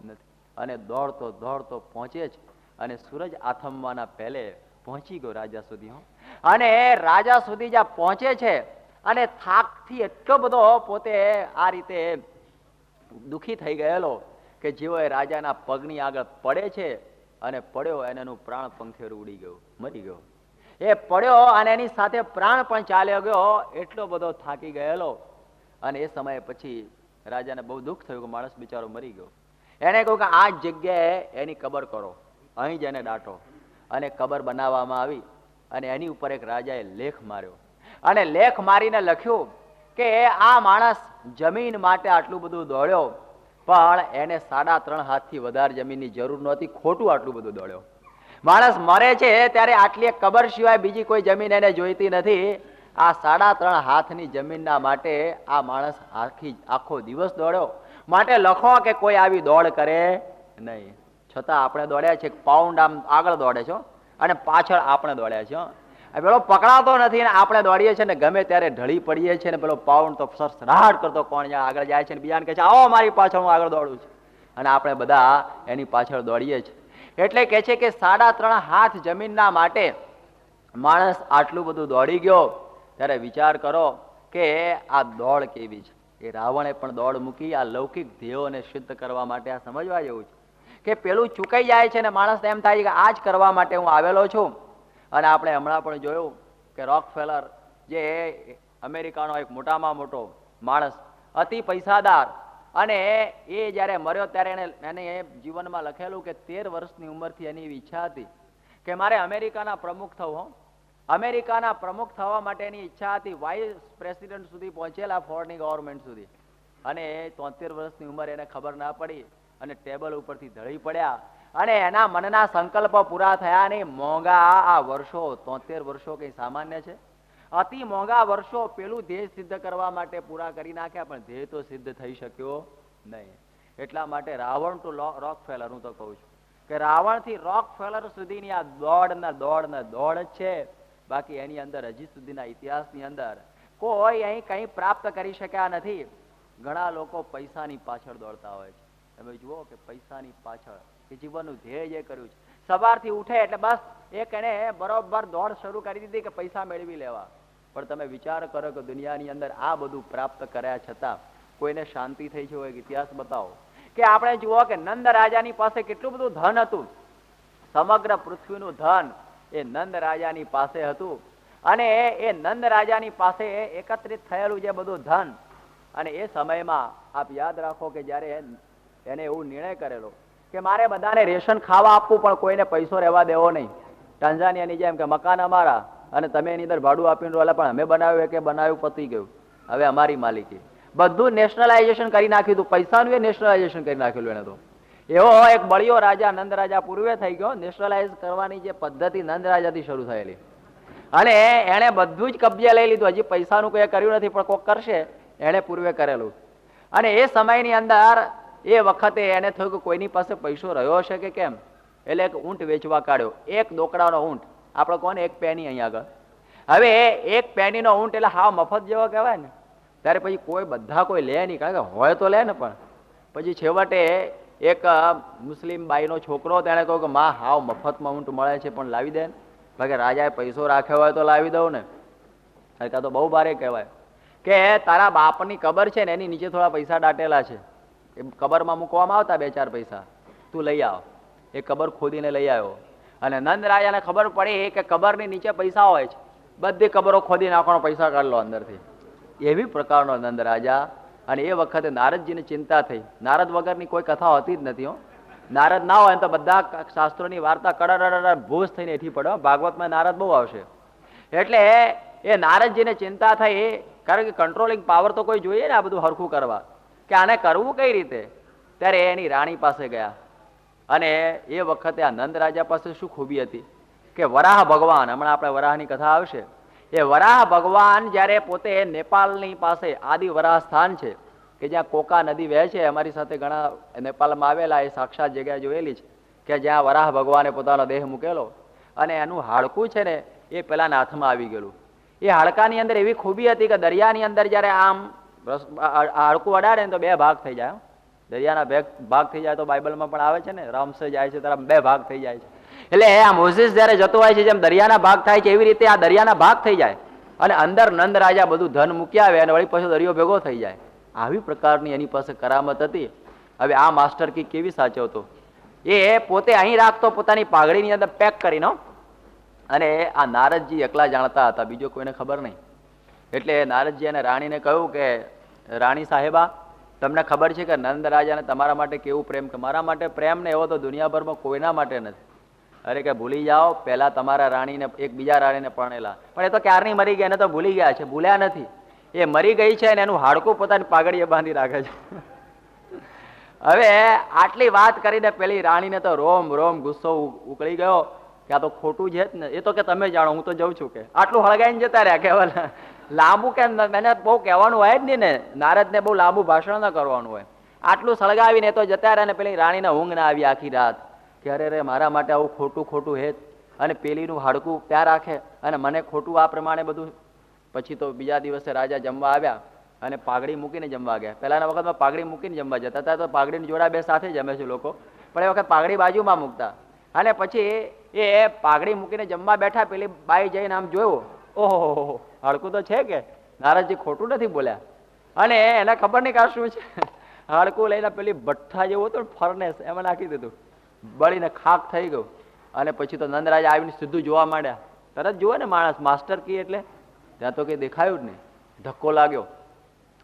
નથી. અને દોડતો પહોંચે છે, અને સૂરજ આથમવાના પહેલે પહોંચી ગયો રાજા સુધી. અને રાજા સુધી જ્યાં પહોંચે છે, અને થાકથી એટલો બધો પોતે આ રીતે દુઃખી થઈ ગયેલો કે જેવો એ રાજાના પગની આગળ પડે છે, અને પડ્યો અને એનું પ્રાણ પંખેરું ઉડી ગયું, મરી ગયો. એ પડ્યો અને એની સાથે પ્રાણ પણ ચાલ્યો ગયો, એટલો બધો થાકી ગયેલો. અને એ સમયે પછી રાજાને બહુ દુઃખ થયું કે માણસ બિચારો મરી ગયો. એને કહ્યું કે આ જગ્યાએ એની કબર કરો, અહીં જ એને દાટો. અને કબર બનાવવામાં આવી, અને એની ઉપર એક રાજાએ લેખ માર્યો, અને લેખ મારીને લખ્યું કે આ માણસ જમીન માટે આટલું બધું દોડ્યો, પણ એને 3.5 હાથથી વધારે જમીનની જરૂર નહોતી, ખોટું આટલું બધું દોડ્યો. માણસ મરે છે ત્યારે આટલી એક કબર સિવાય બીજી કોઈ જમીન એને જોઈતી નથી. આ 3.5 હાથની જમીનના માટે આ માણસ આખો દિવસ દોડ્યો. માટે લખો કે કોઈ આવી દોડ કરે નહીં. છતાં આપણે દોડ્યા છે, પાઉન્ડ આમ આગળ દોડે છે અને પાછળ આપણે દોડ્યા છે. પેલો પકડાતો નથી ને આપણે દોડીએ છીએ ને ગમે ત્યારે ઢળી પડીએ છીએ ને પેલો પાઉન્ડ તો સરસરાટ કરતો કોણ જ્યાં આગળ જાય છે ને બીજાને કહે છે આવો મારી પાછળ, હું આગળ દોડું છું, અને આપણે બધા એની પાછળ દોડીએ છીએ. એટલે કહે છે કે 3.5 હાથ જમીનના માટે માણસ આટલું બધું દોડી ગયો ત્યારે વિચાર કરો કે આ દોડ કેવી છે. એ રાવણે પણ દોડ મૂકી આ લૌકિક ધ્યેયોને સિદ્ધ કરવા માટે. આ સમજવા જેવું છે કે પેલું ચૂકાઈ જાય છે ને માણસને એમ થાય છે કે આ જ કરવા માટે હું આવેલો છું. અને આપણે હમણાં પણ જોયું કે રોકફેલર જે અમેરિકાનો એક મોટામાં મોટો માણસ, અતિ પૈસાદાર, અને એ જ્યારે મર્યો ત્યારે એને જીવનમાં લખેલું કે 13 વર્ષની ઉંમરથી એની એવી ઈચ્છા હતી કે મારે અમેરિકાના પ્રમુખ થવું. અમેરિકાના પ્રમુખ થવા માટેની ઈચ્છા હતી. વાઇસ પ્રેસિડેન્ટ સુધી પહોંચેલા, ફોરની ગવર્મેન્ટ સુધી. અને 73 વર્ષની ઉંમર એને ખબર ના પડી અને ટેબલ ઉપરથી ઢળી પડ્યા. અને એના મનના સંકલ્પ પૂરા થયા નહીં. મોંઘા આ વર્ષો, 73 વર્ષો કઈ સામાન્ય છે? અતિ મોંઘા વર્ષો પેલું ધ્યેય સિદ્ધ કરવા માટે પૂરા કરી નાખ્યા, પણ ધ્યેય તો સિદ્ધ થઈ શક્યો નહીં. એટલા માટે રાવણ ટુ રોકફેલર, હું તો કહું છું કે રાવણ થી રોકફેલર સુધીની આ દોડ જ છે. બાકી એની અંદર હજી સુધીના ઇતિહાસની અંદર કોઈ અહીં કંઈ પ્રાપ્ત કરી શક્યા નથી. ઘણા લોકો પૈસાની પાછળ દોડતા હોય છે. તમે જુઓ કે પૈસાની પાછળ કે જીવનનું ધ્યેય જે કર્યું છે, સવારથી ઉઠે એટલે બસ એક એને બરોબર દોડ શરૂ કરી દીધી કે પૈસા મેળવી લેવા. પણ તમે વિચાર કરો કે દુનિયાની અંદર આ બધું પ્રાપ્ત કર્યા છતાં કોઈને શાંતિ થઈ છે? એક ઇતિહાસ બતાવો કે આપણે જુઓ કે નંદ રાજાની પાસે કેટલું બધું ધન હતું. સમગ્ર પૃથ્વીનું ધન એ નંદ રાજાની પાસે હતું. અને એ નંદ રાજાની પાસે એકત્રિત થયેલું જે બધું ધન, અને એ સમયમાં આપ યાદ રાખો કે જ્યારે એને એવું નિર્ણય કરેલો કે મારે બધાને રેશન ખાવા આપવું પણ કોઈને પૈસો રહેવા દેવો નહીં. ટાંઝાનિયાની જેમ કે મકાન અમારા અને તમે એની અંદર ભાડું આપીને રોલા, પણ અમે બનાવ્યું કે બનાવ્યું પતી ગયું, હવે અમારી માલિકી. બધું નેશનલાઇઝેશન કરી નાખ્યું હતું. પૈસાનું એ નેશનલાઇઝેશન કરી નાખેલું એને તો. એવો એક બળિયો રાજા નંદ રાજા પૂર્વે થઈ ગયો. નેશનલાઇઝ કરવાની જે પદ્ધતિ નંદ રાજાથી શરૂ થયેલી, અને એને બધું જ કબજે લઈ લીધું. હજી પૈસાનું કોઈ કર્યું નથી, પણ કોક કરશે, એને પૂર્વે કરેલું. અને એ સમયની અંદર એ વખતે એને થયું કે કોઈની પાસે પૈસો રહ્યો હશે કે કેમ, એટલે એક ઊંટ વેચવા કાઢ્યો. એક દોકડાનો ઊંટ, આપણે કોને એક પેની અહીંયા આગળ. હવે એક પેનીનો ઊંટ એટલે હાવ મફત જેવો કહેવાય ને. ત્યારે પછી બધા કોઈ લે નહીં, કારણ કે હોય તો લે ને. પણ પછી છેવટે એક મુસ્લિમ બાઈનો છોકરો, તેણે કહ્યું કે માં હાવ મફતમાં ઊંટ મળે છે, પણ લાવી દે ને. બાકી રાજાએ પૈસો રાખ્યો હોય તો લાવી દઉં ને. આ તો બહુ ભારે કહેવાય કે તારા બાપની કબર છે ને એની નીચે થોડા પૈસા દાટેલા છે, એ કબરમાં મૂકવામાં આવતા 2-4 પૈસા, તું લઈ આવ. એ કબર ખોદીને લઈ આવ્યો. અને નંદ રાજાને ખબર પડી કે કબરની નીચે પૈસા હોય છે, બધી કબરો ખોદી નાખવાનો, પૈસા કાઢ લો અંદરથી. એવી પ્રકારનો નંદ રાજા. અને એ વખતે નારદજીને ચિંતા થઈ. નારદ વગરની કોઈ કથા હોતી જ નથી. નારદ ના હોય તો બધા શાસ્ત્રોની વાર્તા કડર ભૂસ થઈને એઠી પડે. ભાગવતમાં નારદ બહુ આવશે. એટલે એ નારદજીને ચિંતા થઈ, કારણ કે કંટ્રોલિંગ પાવર તો કોઈ જોઈએ ને આ બધું હરખું કરવા, કે આને કરવું કઈ રીતે. ત્યારે એની રાણી પાસે ગયા. અને એ વખતે આ નંદ રાજા પાસે શું ખૂબી હતી કે વરાહ ભગવાન, હમણાં આપણે વરાહની કથા આવશે, એ વરાહ ભગવાન જ્યારે પોતે નેપાળની પાસે આદિ વરાહ સ્થાન છે કે જ્યાં કોકા નદી વહે છે. અમારી સાથે ઘણા નેપાળમાં આવેલા, એ સાક્ષાત જગ્યા જોયેલી છે કે જ્યાં વરાહ ભગવાને પોતાનો દેહ મૂકેલો, અને એનું હાડકું છે ને એ પેલાના હાથમાં આવી ગયેલું. એ હાડકાની અંદર એવી ખૂબી હતી કે દરિયાની અંદર જ્યારે આમ હાડકું અડાડે ને તો 2 ભાગ થઈ જાય. દરિયાના ભાગ થઈ જાય તો બાઇબલમાં પણ આવે છે ને, રામસે જાય છે ત્યારે 2 ભાગ થઈ જાય છે. એટલે આ મોઝીસ જયારે જતો હોય છે, જેમ દરિયાના ભાગ થાય છે એવી રીતે આ દરિયાના ભાગ થઈ જાય. અને અંદર નંદ રાજા બધું ધન મૂકી આવે અને વળી પાછો દરિયો ભેગો થઈ જાય. આવી પ્રકારની એની પાસે કરામત હતી. હવે આ માસ્ટર કી કેવી સાચવતો, એ પોતે અહીં રાખતો પોતાની પાઘડીની અંદર પેક કરીને. અને આ નારદજી એકલા જાણતા હતા, બીજો કોઈને ખબર નહીં. એટલે નારદજી અને રાણીને કહ્યું કે રાણી સાહેબા, તમને ખબર છે કે નંદ રાજાને તમારા માટે કેવું પ્રેમ, કે મારા માટે પ્રેમ ને એવો તો દુનિયાભરમાં કોઈના માટે નથી. અરે કે ભૂલી જાઓ, પહેલા તમારા રાણીને એક બીજા રાણીને પરણેલા, પણ એ તો ક્યારની મરી ગયા, એને તો ભૂલી ગયા છે, ભૂલ્યા નથી. એ મરી ગઈ છે અને એનું હાડકું પોતાની પાઘડીએ બાંધી રાખે છે. હવે આટલી વાત કરીને પેલી રાણીને તો રોમ રોમ ગુસ્સો ઉકળી ગયો કે આ તો ખોટું છે જ ને. એ તો કે તમે જાણો, હું તો જઉં છું. કે આટલું હળગાઈને જતા રહ્યા. કેવલ લાંબુ કે એને બહુ કહેવાનું હોય જ નહીં ને, નારદને બહુ લાંબુ ભાષણ ના કરવાનું હોય. આટલું સળગાવીને તો જતા રહ્યા. ને પેલી રાણીને ઊંઘ ના આવી આખી રાત કે અરે રે મારા માટે આવું ખોટું ખોટું હે, અને પેલીનું હાડકું ત્યાં રાખે અને મને ખોટું આ પ્રમાણે બધું. પછી તો બીજા દિવસે રાજા જમવા આવ્યા અને પાઘડી મૂકીને જમવા ગયા. પહેલાના વખતમાં પાઘડી મૂકીને જમવા જતા હતા, તો પાઘડીની જોડા 2 સાથે જમે છે લોકો, પણ એ વખત પાઘડી બાજુમાં મૂકતા. અને પછી એ પાઘડી મૂકીને જમવા બેઠા, પેલી બાઈ જઈને આમ જોયું, ઓહો હાડકું તો છે કે નારદજી ખોટું નથી બોલ્યા. અને એને ખબર નહીં કે આ શું છે. હાડકું લઈને પેલી ભઠ્ઠા જેવું હતું ફર્નેસ એમાં નાખી દીધું, બળીને ખાક થઈ ગયું. અને પછી તો નંદરાજા આવીને સીધું જોવા માંડ્યા. તરત જુઓ ને માણસ માસ્ટર કી એટલે, ત્યાં તો કઈ દેખાયું જ નહીં. ધક્કો લાગ્યો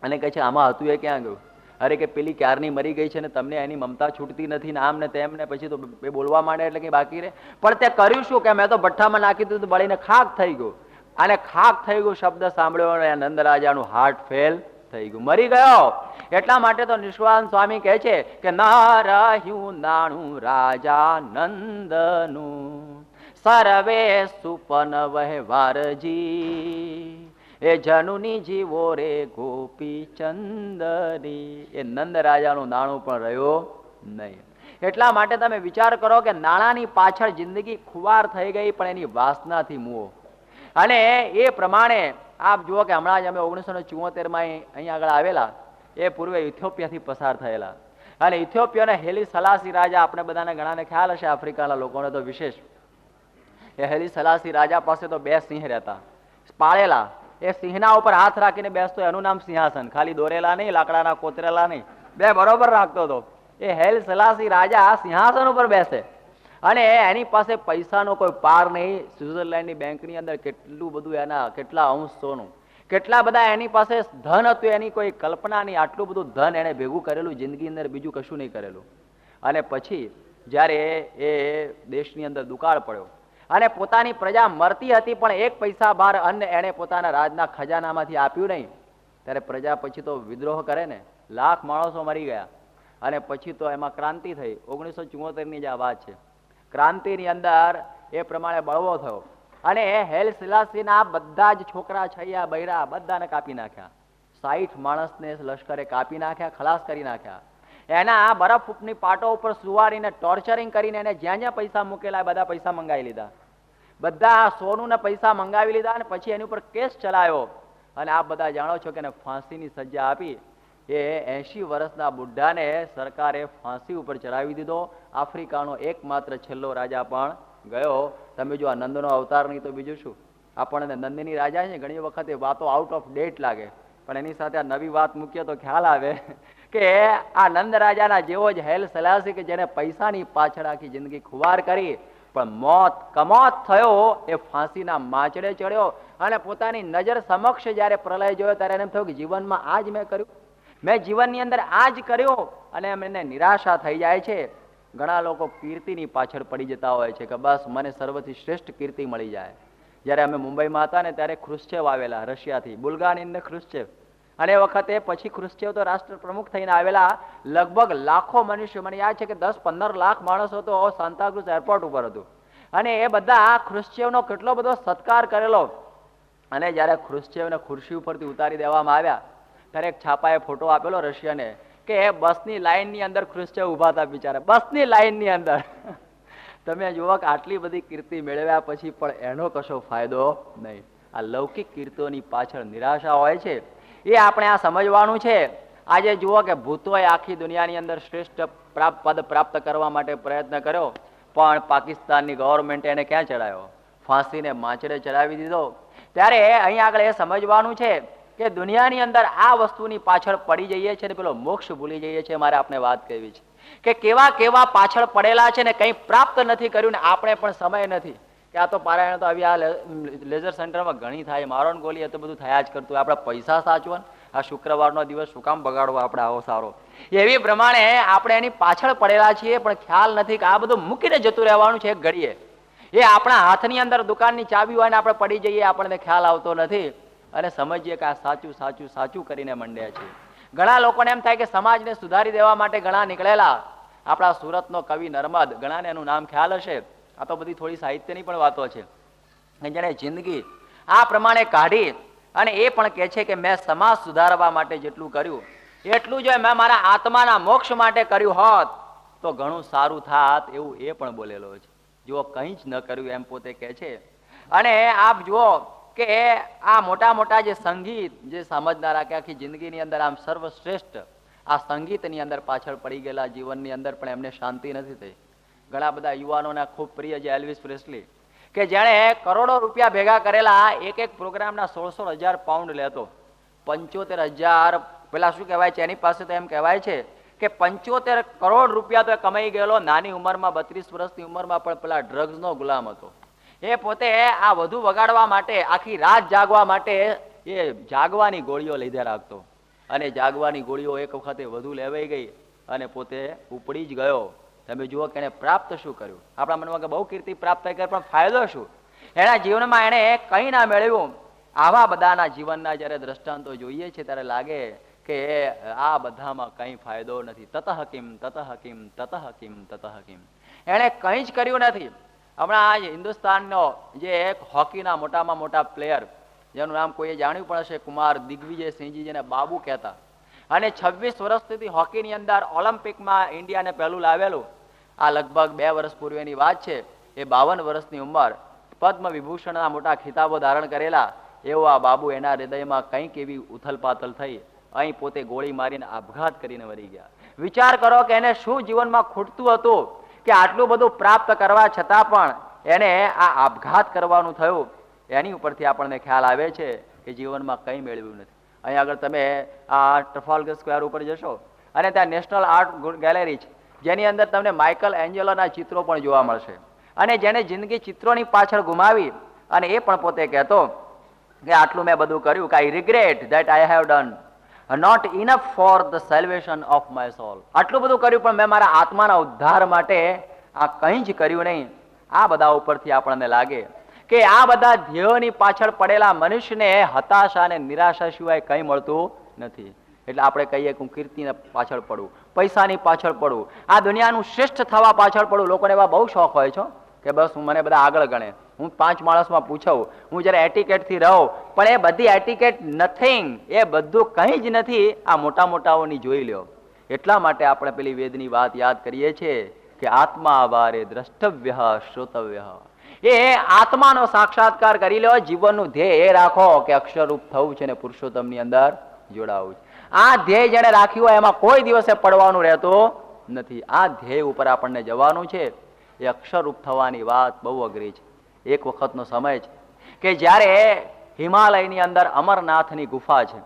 અને કહે છે આમાં હતું એ ક્યાં ગયું? અરે કે પેલી ક્યારની મરી ગઈ છે ને તમને એની મમતા છૂટતી નથી ને આમ ને તેમ ને. પછી તો એ બોલવા માંડે એટલે કઈ બાકી રહે. પણ તે કર્યું શું કે મેં તો ભઠ્ઠામાં નાખી દીધું, બળીને ખાક થઈ ગયું. અને ખાક થઈ ગયું શબ્દ સાંભળ્યો અને નંદરાજાનું હાર્ટ ફેલ થઈ ગયું, મરી ગયો. એટલા માટે તો નિષ્કાળાનંદ સ્વામી કહે છે કે ના રહ્યું નાણું રાજા નંદનું, સર્વે સુપન વહેવારજી, એ જનુની જીવો રે ગોપી ચંદરી. એ નંદ રાજાનું નાણું પણ રહ્યો નહીં. એટલા માટે તમે વિચાર કરો કે નાણાંની પાછળ જિંદગી ખુવાર થઈ ગઈ, પણ એની વાસનાથી મુઓ. અને એ પ્રમાણે આપ જુઓ કે હમણાં જ અમે 1974માં અહીં આગળ આવેલા, એ પૂર્વે ઇથિયોપિયાથી પસાર થયેલા. અને ઇથિયોપિયાના હેલી સલાસી રાજા, આપણે બધાને ઘણાને ખ્યાલ હશે, આફ્રિકાના લોકોને તો વિશેષ. એ હેલી સલાસી રાજા પાસે તો 2 સિંહ રહેતા પાળેલા. એ સિંહના ઉપર હાથ રાખીને બેસતો, એનું નામ સિંહાસન. ખાલી દોરેલા નહીં, લાકડાના કોતરેલા નહીં, 2 બરોબર રાખતો હતો. એ હેલ સલાસી રાજા સિંહાસન ઉપર બેસે અને એની પાસે પૈસાનો કોઈ પાર નહીં. સ્વિટ્ઝરલેન્ડની બેંકની અંદર કેટલું બધું એના કેટલા અંશ સોનું, કેટલા બધા એની પાસે ધન હતું, એની કોઈ કલ્પના નહીં. આટલું બધું ધન એને ભેગું કરેલું, જિંદગી અંદર બીજું કશું નહીં કરેલું. અને પછી જ્યારે એ દેશની અંદર દુકાળ પડ્યો અને પોતાની પ્રજા મરતી હતી, પણ 1 પૈસા બહાર અન્ન એણે પોતાના રાજના ખજાનામાંથી આપ્યું નહીં, ત્યારે પ્રજા પછી તો વિદ્રોહ કરે ને. લાખ માણસો મરી ગયા. અને પછી તો એમાં ક્રાંતિ થઈ. 1974ની જ આ વાત છે. ક્રાંતિની અંદર એ પ્રમાણે બળવો થયો અને હેલ સિલાસીના બધા જ છોકરા છૈયા બૈરા બધાને કાપી નાખ્યા. 60 માણસને લશ્કરે કાપી નાખ્યા, ખલાસ કરી નાખ્યા. એના બરફની પાટો ઉપર સુવારીને ટોર્ચરિંગ કરીને એને જ્યાં જ્યાં પૈસા મૂકેલા બધા પૈસા મંગાવી લીધા, બધા સોનું ને પૈસા મંગાવી લીધા. અને પછી એની ઉપર કેસ ચલાવ્યો અને આપ બધા જાણો છો કે એને ફાંસીની સજા આપી. એ 80 વર્ષના બુઢાને સરકારે ફાંસી ઉપર ચડાવી દીધો. આફ્રિકાનો એકમાત્ર છેલ્લો રાજા પણ ગયો. તમે જો આ નંદનો અવતાર નહીં તો બીજું શું. આપણને નંદની રાજા છે, ઘણી વખત એ વાતો આઉટ ઓફ ડેટ લાગે, પણ એની સાથે આ નવી વાત મૂકીએ તો ખ્યાલ આવે કે આ નંદ રાજાના જેવો જ હેલ સલાસી કે જેને પૈસાની પાછળ આખી જિંદગી ખુવાર કરી, પણ મોત કમોત થયો. એ ફાંસીના માચડે ચડ્યો અને પોતાની નજર સમક્ષ જયારે પ્રલય જોયો ત્યારે એને એમ થયું કે જીવનમાં આ જ મેં કર્યું, મેં જીવનની અંદર આ જ કર્યો. અને એમને નિરાશા થઈ જાય છે. ઘણા લોકો કીર્તિની પાછળ પડી જતા હોય છે કે બસ મને સર્વથી શ્રેષ્ઠ કીર્તિ મળી જાય. જ્યારે અમે મુંબઈમાં હતા ને ત્યારે ખુશ્ચેવ આવેલા રશિયાથી, બુલ્ગારીન ને ખુશ્ચેવ. અને એ વખતે પછી ખુશ્ચેવ તો રાષ્ટ્ર પ્રમુખ થઈને આવેલા. લગભગ લાખો મનુષ્ય, મને યાદ છે કે 10-15 લાખ માણસો તો સાંતાક્રુઝ એરપોર્ટ ઉપર હતું. અને એ બધા ખુશ્ચેવનો કેટલો બધો સત્કાર કરેલો. અને જ્યારે ખુશ્ચેવને ખુરશી ઉપરથી ઉતારી દેવામાં આવ્યા ત્યારે એક છાપાએ ફોટો આપેલો રશિયાને કે બસની લાઈનની અંદર ખુશ્ચેવ ઉભા હતા બિચારા, બસની લાઈનની અંદર. તમે જુઓ કે આટલી બધી કીર્તિ મેળવ્યા પછી પણ એનો કશો ફાયદો નહીં. આ લૌકિક કીર્તિઓની પાછળ નિરાશા હોય છે, એ આપણે આ સમજવાનું છે. આજે જુઓ કે ભૂતોએ આખી દુનિયાની અંદર શ્રેષ્ઠ પદ પ્રાપ્ત કરવા માટે પ્રયત્ન કર્યો, પણ પાકિસ્તાનની ગવર્મેન્ટ એને ક્યાં ચડાયો? ફાંસીને માચડે ચડાવી દીધો. ત્યારે અહીં આગળ એ સમજવાનું છે કે દુનિયાની અંદર આ વસ્તુની પાછળ પડી જઈએ છીએ ને પેલો મોક્ષ ભૂલી જઈએ છીએ. મારે આપને વાત કહેવી છે કે કેવા કેવા પાછળ પડેલા છે ને કંઈ પ્રાપ્ત નથી કર્યું ને આપણે પણ સમય નથી કે આ તો પારાયણ તો આવી આ લેઝર સેન્ટરમાં ઘણી થાય, મારો ને ગોલી એ તો બધું થયા જ કરતું. આપણે પૈસા સાચવા, આ શુક્રવારનો દિવસ શું કામ બગાડવો આપણે આવો સારો? એવી પ્રમાણે આપણે એની પાછળ પડેલા છીએ, પણ ખ્યાલ નથી કે આ બધું મૂકીને જતું રહેવાનું છે એક ઘડીએ. એ આપણા હાથની અંદર દુકાનની ચાવી હોય ને આપણે પડી જઈએ, આપણને ખ્યાલ આવતો નથી અને સમજીએ કે આ સાચું સાચું સાચું કરીને મંડ્યા છે. ઘણા લોકોને એમ થાય કે સમાજને સુધારી દેવા માટે ઘણા નીકળેલા. આપણા સુરતનો કવિ નર્મદ, ઘણાને એનું નામ ખ્યાલ હશે. આ તો બધી થોડી સાહિત્યની પણ વાતો છે. જેને જિંદગી આ પ્રમાણે કાઢી અને એ પણ કહે છે કે મેં સમાજ સુધારવા માટે જેટલું કર્યું એટલું જો મેં મારા આત્માના મોક્ષ માટે કર્યું હોત તો ઘણું સારું થાત, એવું એ પણ બોલેલો છે. જો કંઈ જ ન કર્યું એમ પોતે કહે છે. અને આપ જુઓ કે આ મોટા મોટા જે સંગીત જે સમજનારા કે આખી જિંદગીની અંદર આમ સર્વશ્રેષ્ઠ આ સંગીતની અંદર પાછળ પડી ગયેલા, જીવનની અંદર પણ એમને શાંતિ નથી થઈ. ઘણા બધા યુવાનોના ખૂબ પ્રિય છે એલ્વિસ પ્રેસ્લી, કે જેણે કરોડો રૂપિયા ભેગા કરેલા, એક એક પ્રોગ્રામના 16,000 પાઉન્ડ લેતો. 75,000 પેલા શું કહેવાય છે એની પાસે તો એમ કહેવાય છે કે 75 કરોડ રૂપિયા તો કમાઈ ગયેલો. નાની ઉંમરમાં 32 વર્ષની ઉંમરમાં પણ પેલા ડ્રગ્સનો ગુલામ હતો. એ પોતે આ વધુ વગાડવા માટે, આખી રાત જાગવા માટે એ જાગવાની ગોળીઓ લીધે રાખતો, અને જાગવાની ગોળીઓ એક વખતે વધુ લેવાઈ ગઈ અને પોતે ઉપડી જ ગયો. તમે જુઓ કે એને પ્રાપ્ત શું કર્યું. આપણા મનમાં કે બહુ કીર્તિ પ્રાપ્ત થઈ ગઈ, પણ ફાયદો શું? એના જીવનમાં એને કંઈ ના મેળવ્યું. આવા બધાના જીવનના જ્યારે દ્રષ્ટાંતો જોઈએ છે ત્યારે લાગે કે આ બધામાં કંઈ ફાયદો નથી. તત હકીમ તત હકીમ તત હકીમ તત હકીમ, એણે કંઈ જ કર્યું નથી. હમણાં હિન્દુસ્તાનનો જે એક હોકીના મોટામાં મોટા પ્લેયર, જેનું નામ કોઈએ જાણ્યું પણ હશે, કુમાર દિગ્વિજયસિંહજી, જેને બાબુ કહેતા, અને 26 વર્ષ સુધી હોકીની અંદર ઓલિમ્પિકમાં ઇન્ડિયાને પહેલું લાવેલું. આ લગભગ 2 વર્ષ પૂર્વેની વાત છે. એ 52 વર્ષની ઉંમર, પદ્મ વિભૂષણના મોટા ખિતાબો ધારણ કરેલા એવો આ બાબુ, એના હૃદયમાં કંઈક એવી ઉથલપાથલ થઈ, અહીં પોતે ગોળી મારીને આપઘાત કરીને મરી ગયા. વિચાર કરો કે એને શું જીવનમાં ખૂટતું હતું કે આટલું બધું પ્રાપ્ત કરવા છતાં પણ એને આ આપઘાત કરવાનું થયું. એની ઉપરથી આપણને ખ્યાલ આવે છે કે જીવનમાં કંઈ મેળવ્યું નથી. અહીં આગળ તમે આ ટ્રફાલ્ગર સ્ક્વેર ઉપર જશો અને ત્યાં નેશનલ આર્ટ ગેલેરી છે, જેની અંદર તમને માઇકલ એન્જેલોના ચિત્રો પણ જોવા મળશે. અને જેને જિંદગી ચિત્રોની પાછળ ગુમાવી, અને એ પણ પોતે કહેતો કે આટલું મેં બધું કર્યું, કે I regret that I have done not enough for the salvation of my soul. આટલું બધું કર્યું પણ મેં મારા આત્માના ઉદ્ધાર માટે આ કંઈ જ કર્યું નહીં. આ બધા ઉપરથી આપણને લાગે કે આ બધા ધ્યેયોની પાછળ પડેલા મનુષ્યને હતાશા અને નિરાશા સિવાય કંઈ મળતું નથી. એટલે આપણે કહીએ કે હું કીર્તિને પાછળ પડું, પૈસાની પાછળ પડું, આ દુનિયાનું શ્રેષ્ઠ થવા પાછળ પડું. લોકોને એવા બહુ શોખ હોય છે કે બસ હું મને બધા આગળ ગણે, હું 5 માણસમાં પૂછું, હું જયારે એટિકેટથી રહું, પણ એ બધી એટિકેટ નથિંગ, એ બધું કંઈ જ નથી. આ મોટા મોટાઓની જોઈ લ્યો. એટલા માટે આપણે પેલી વેદની વાત યાદ કરીએ છીએ કે આત્મા વારે દ્રષ્ટવ્ય શ્રોતવ્ય. એ આત્માનો સાક્ષાત્કાર કરી લો. જીવનનું ધ્યેય એ રાખો કે અક્ષરરૂપ થવું છે ને પુરુષોત્તમની અંદર જોડાવું છે. આ ધ્યેય જેને રાખ્યું હોય એમાં કોઈ દિવસે પડવાનું રહેતું નથી. આ ધ્યેય ઉપર આપણને જવાનું છે. એ અક્ષરરૂપ થવાની વાત બહુ અઘરી છે. એક વખતનો સમય છે કે જ્યારે હિમાલયની અંદર અમરનાથની ગુફા છે,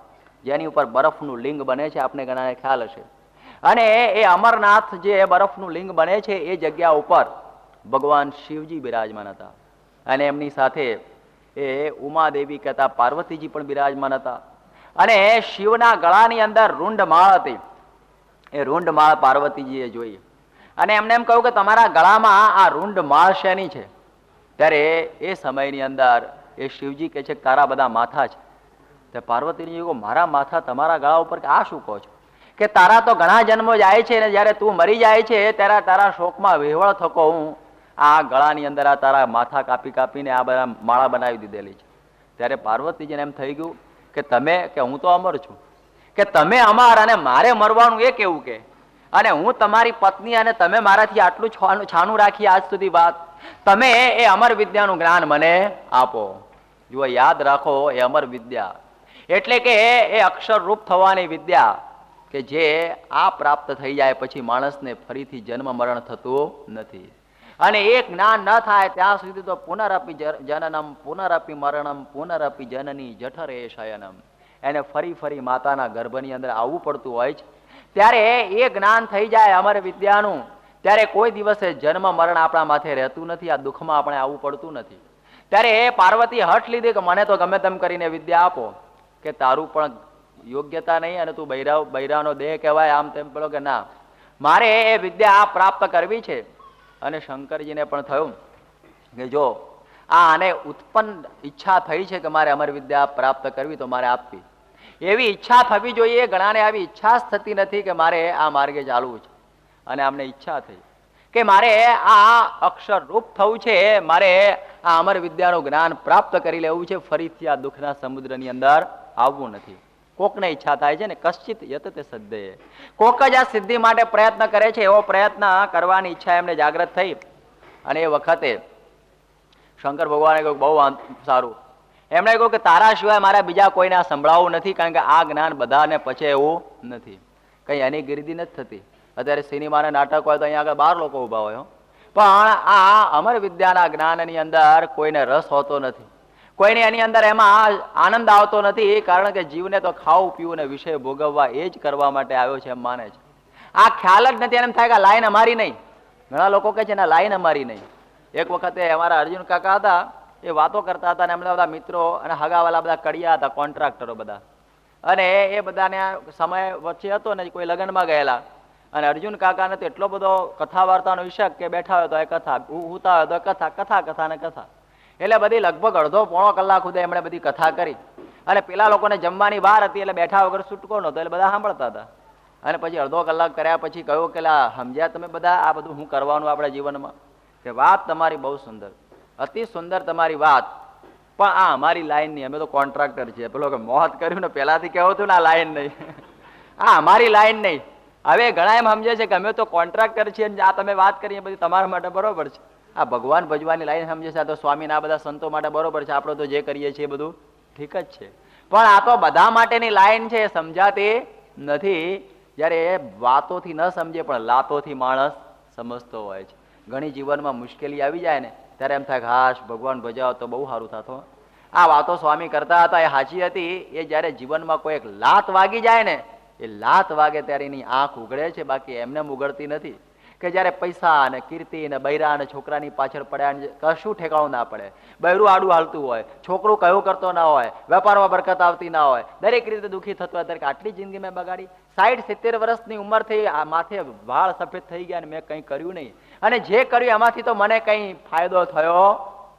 જેની ઉપર બરફનું લિંગ બને છે, આપણે ઘણાને ખ્યાલ હશે. અને એ અમરનાથ જે બરફનું લિંગ બને છે એ જગ્યા ઉપર ભગવાન શિવજી બિરાજમાન હતા, અને એમની સાથે એ ઉમાદેવી કહેતા પાર્વતીજી પણ બિરાજમાન હતા. અને શિવના ગળાની અંદર રૂંડ માળ હતી. એ રૂંડ માળ પાર્વતીજીએ જોઈ અને એમને એમ કહ્યું કે તમારા ગળામાં આ રૂંડ માળ શેની છે? ત્યારે એ સમયની અંદર એ શિવજી કહે છે કે તારા બધા માથા છે. તો પાર્વતીજી કહો મારા માથા તમારા ગળા ઉપર, કે આ શું કહો છો? કે તારા તો ઘણા જન્મો જાય છે ને જ્યારે તું મરી જાય છે ત્યારે તારા શોકમાં વિહવળ થકો હું આ ગળાની અંદર આ તારા માથા કાપી કાપીને આ બધા માળા બનાવી દીધેલી છે. ત્યારે પાર્વતીજીને એમ થઈ ગયું કે તમે, કે હું તો અમર છું, કે તમે અમર અને મારે મરવાનું એ કેવું? કે અને હું તમારી પત્ની અને તમે મારાથી આટલું છાનું રાખી આજ સુધી વાત, તમે એ અમર વિદ્યાનું જ્ઞાન મને આપો. જુઓ, યાદ રાખો, એ અમર વિદ્યા એટલે કે એ અક્ષર રૂપ થવાની વિદ્યા, કે જે આ પ્રાપ્ત થઈ જાય પછી માણસને ફરીથી જન્મ મરણ થતું નથી. અને એ જ્ઞાન ન થાય ત્યાં સુધી તો પુનરપી જનનમ પુનરપી મરણમ પુનરપી જનની જઠરે શયનમ, એને ફરી ફરી માતાના ગર્ભની અંદર આવવું પડતું હોય છે. ત્યારે એ જ્ઞાન થઈ જાય અમર વિદ્યાનું, ત્યારે કોઈ દિવસે જન્મ મરણ આપણા માથે રહેતું નથી. આ દુઃખમાં આપણે આવવું પડતું નથી. ત્યારે એ પાર્વતી હઠ લીધી કે મને તો ગમે તેમ કરીને વિદ્યા આપો, કે તારું પણ યોગ્યતા નહીં અને તું બૈરાનો દેહ કહેવાય આમ તેમ. પેલો કે ના, મારે એ વિદ્યા પ્રાપ્ત કરવી છે. અને શંકરજીને પણ થયું કે જો આને ઉત્પન્ન ઈચ્છા થઈ છે કે મારે અમર વિદ્યા પ્રાપ્ત કરવી તો મારે આપવી, એવી ઈચ્છા થવી જોઈએ. ઘણાને આવી ઈચ્છા જ થતી નથી કે મારે આ માર્ગે ચાલવું છે. અને આમને ઈચ્છા થઈ કે મારે આ અક્ષર રૂપ થવું છે, મારે આ અમર વિદ્યાનું જ્ઞાન પ્રાપ્ત કરી લેવું છે, ફરીથી આ દુઃખના સમુદ્રની અંદર આવવું નથી. કોકને ઈચ્છા થાય છે ને, કશ્ચિત યત તે સદ્ધયે, કોક જ આ સિદ્ધિ માટે પ્રયત્ન કરે છે. એવો પ્રયત્ન કરવાની ઈચ્છા એમને જાગૃત થઈ. અને એ વખતે શંકર ભગવાને કહ્યું બહુ સારું. એમણે કહ્યું કે તારા સિવાય મારે બીજા કોઈને આ સંભળાવવું નથી, કારણ કે આ જ્ઞાન બધાને પચે એવું નથી. કઈ એની ગીર્દી નથી થતી. અત્યારે સિનેમાના નાટક હોય તો અહીંયા આગળ 12 લોકો ઉભા હોય, પણ આ અમર વિદ્યાના જ્ઞાનની અંદર કોઈને રસ હોતો નથી, કોઈને એની અંદર એમાં આનંદ આવતો નથી, કારણ કે જીવને તો ખાવું પીવું ને વિષય ભોગવવા એ જ કરવા માટે આવ્યો છે એમ માને છે. આ ખ્યાલ જ નથી, એમ થાય કે લાઈન અમારી નહીં. ઘણા લોકો કહે છે ને લાઈન અમારી નહીં. એક વખતે અમારા અર્જુન કાકા હતા, એ વાતો કરતા હતા, અને એમના બધા મિત્રો અને હગાવાલા બધા કડિયા હતા, કોન્ટ્રાક્ટરો બધા, અને એ બધાને સમય વચ્ચે હતો ને કોઈ લગ્નમાં ગયેલા, અને અર્જુન કાકાને તો એટલો બધો કથા વાર્તાનો ઈશક કે બેઠા હોય તો એ કથા, ઉતા હોય તો કથા, કથા કથા ને કથા, એટલે બધી લગભગ અડધો પોણો કલાક સુધી એમણે બધી કથા કરી. અને પેલા લોકોને જમવાની વાર હતી એટલે બેઠા વગર છૂટકો નહોતો, એટલે બધા સાંભળતા હતા. અને પછી અડધો કલાક કર્યા પછી કહ્યું કે સમજ્યા તમે બધા આ બધું શું કરવાનું આપણા જીવનમાં? કે વાત તમારી બહુ સુંદર, અતિ સુંદર તમારી વાત, પણ આ અમારી લાઈન નહીં, અમે તો કોન્ટ્રાક્ટર છીએ. પેલો કે મોહત કર્યું ને પહેલાથી કહેવું હતું ને આ લાઈન નહીં, આ અમારી લાઈન નહીં. હવે ઘણા એમ સમજે છે કે અમે તો કોન્ટ્રાક્ટર છીએ, આ તમે વાત કરીએ બધી તમારા માટે બરોબર છે. આ ભગવાન ભજવાની લાઈન સમજે છે, આ તો સ્વામીના બધા સંતો માટે બરોબર છે, આપણે તો જે કરીએ છીએ બધું ઠીક જ છે. પણ આ તો બધા માટેની લાઈન છે, સમજાતી નથી. જયારે એ વાતોથી ન સમજે પણ લાતોથી માણસ સમજતો હોય છે. ઘણી જીવનમાં મુશ્કેલી આવી જાય ને ત્યારે એમ થાય કે હાશ ભગવાન ભજાવો તો બહુ સારું થતો. આ વાતો સ્વામી કરતા હતા એ સાચી હતી. એ જયારે જીવનમાં કોઈ એક લાત વાગી જાય ને, એ લાત વાગે ત્યારે એની આંખ ઉઘડે છે, બાકી એમને ઉઘડતી નથી. કે જયારે પૈસા અને કીર્તિ અને બૈરા અને છોકરાની પાછળ પડ્યા કશું ઠેકાણું ના પડે, બૈરું આડું હાલતું હોય, છોકરું કયું કરતો ના હોય, વેપારમાં બરકત આવતી ના હોય, દરેક રીતે દુઃખી થતું હોય, દરેક આટલી જિંદગી મેં બગાડી, 60-70 વર્ષની ઉંમર થઈ, માથે વાળ સફેદ થઈ ગયા અને મેં કંઈ કર્યું નહીં, અને જે કર્યું એમાંથી તો મને કંઈ ફાયદો થયો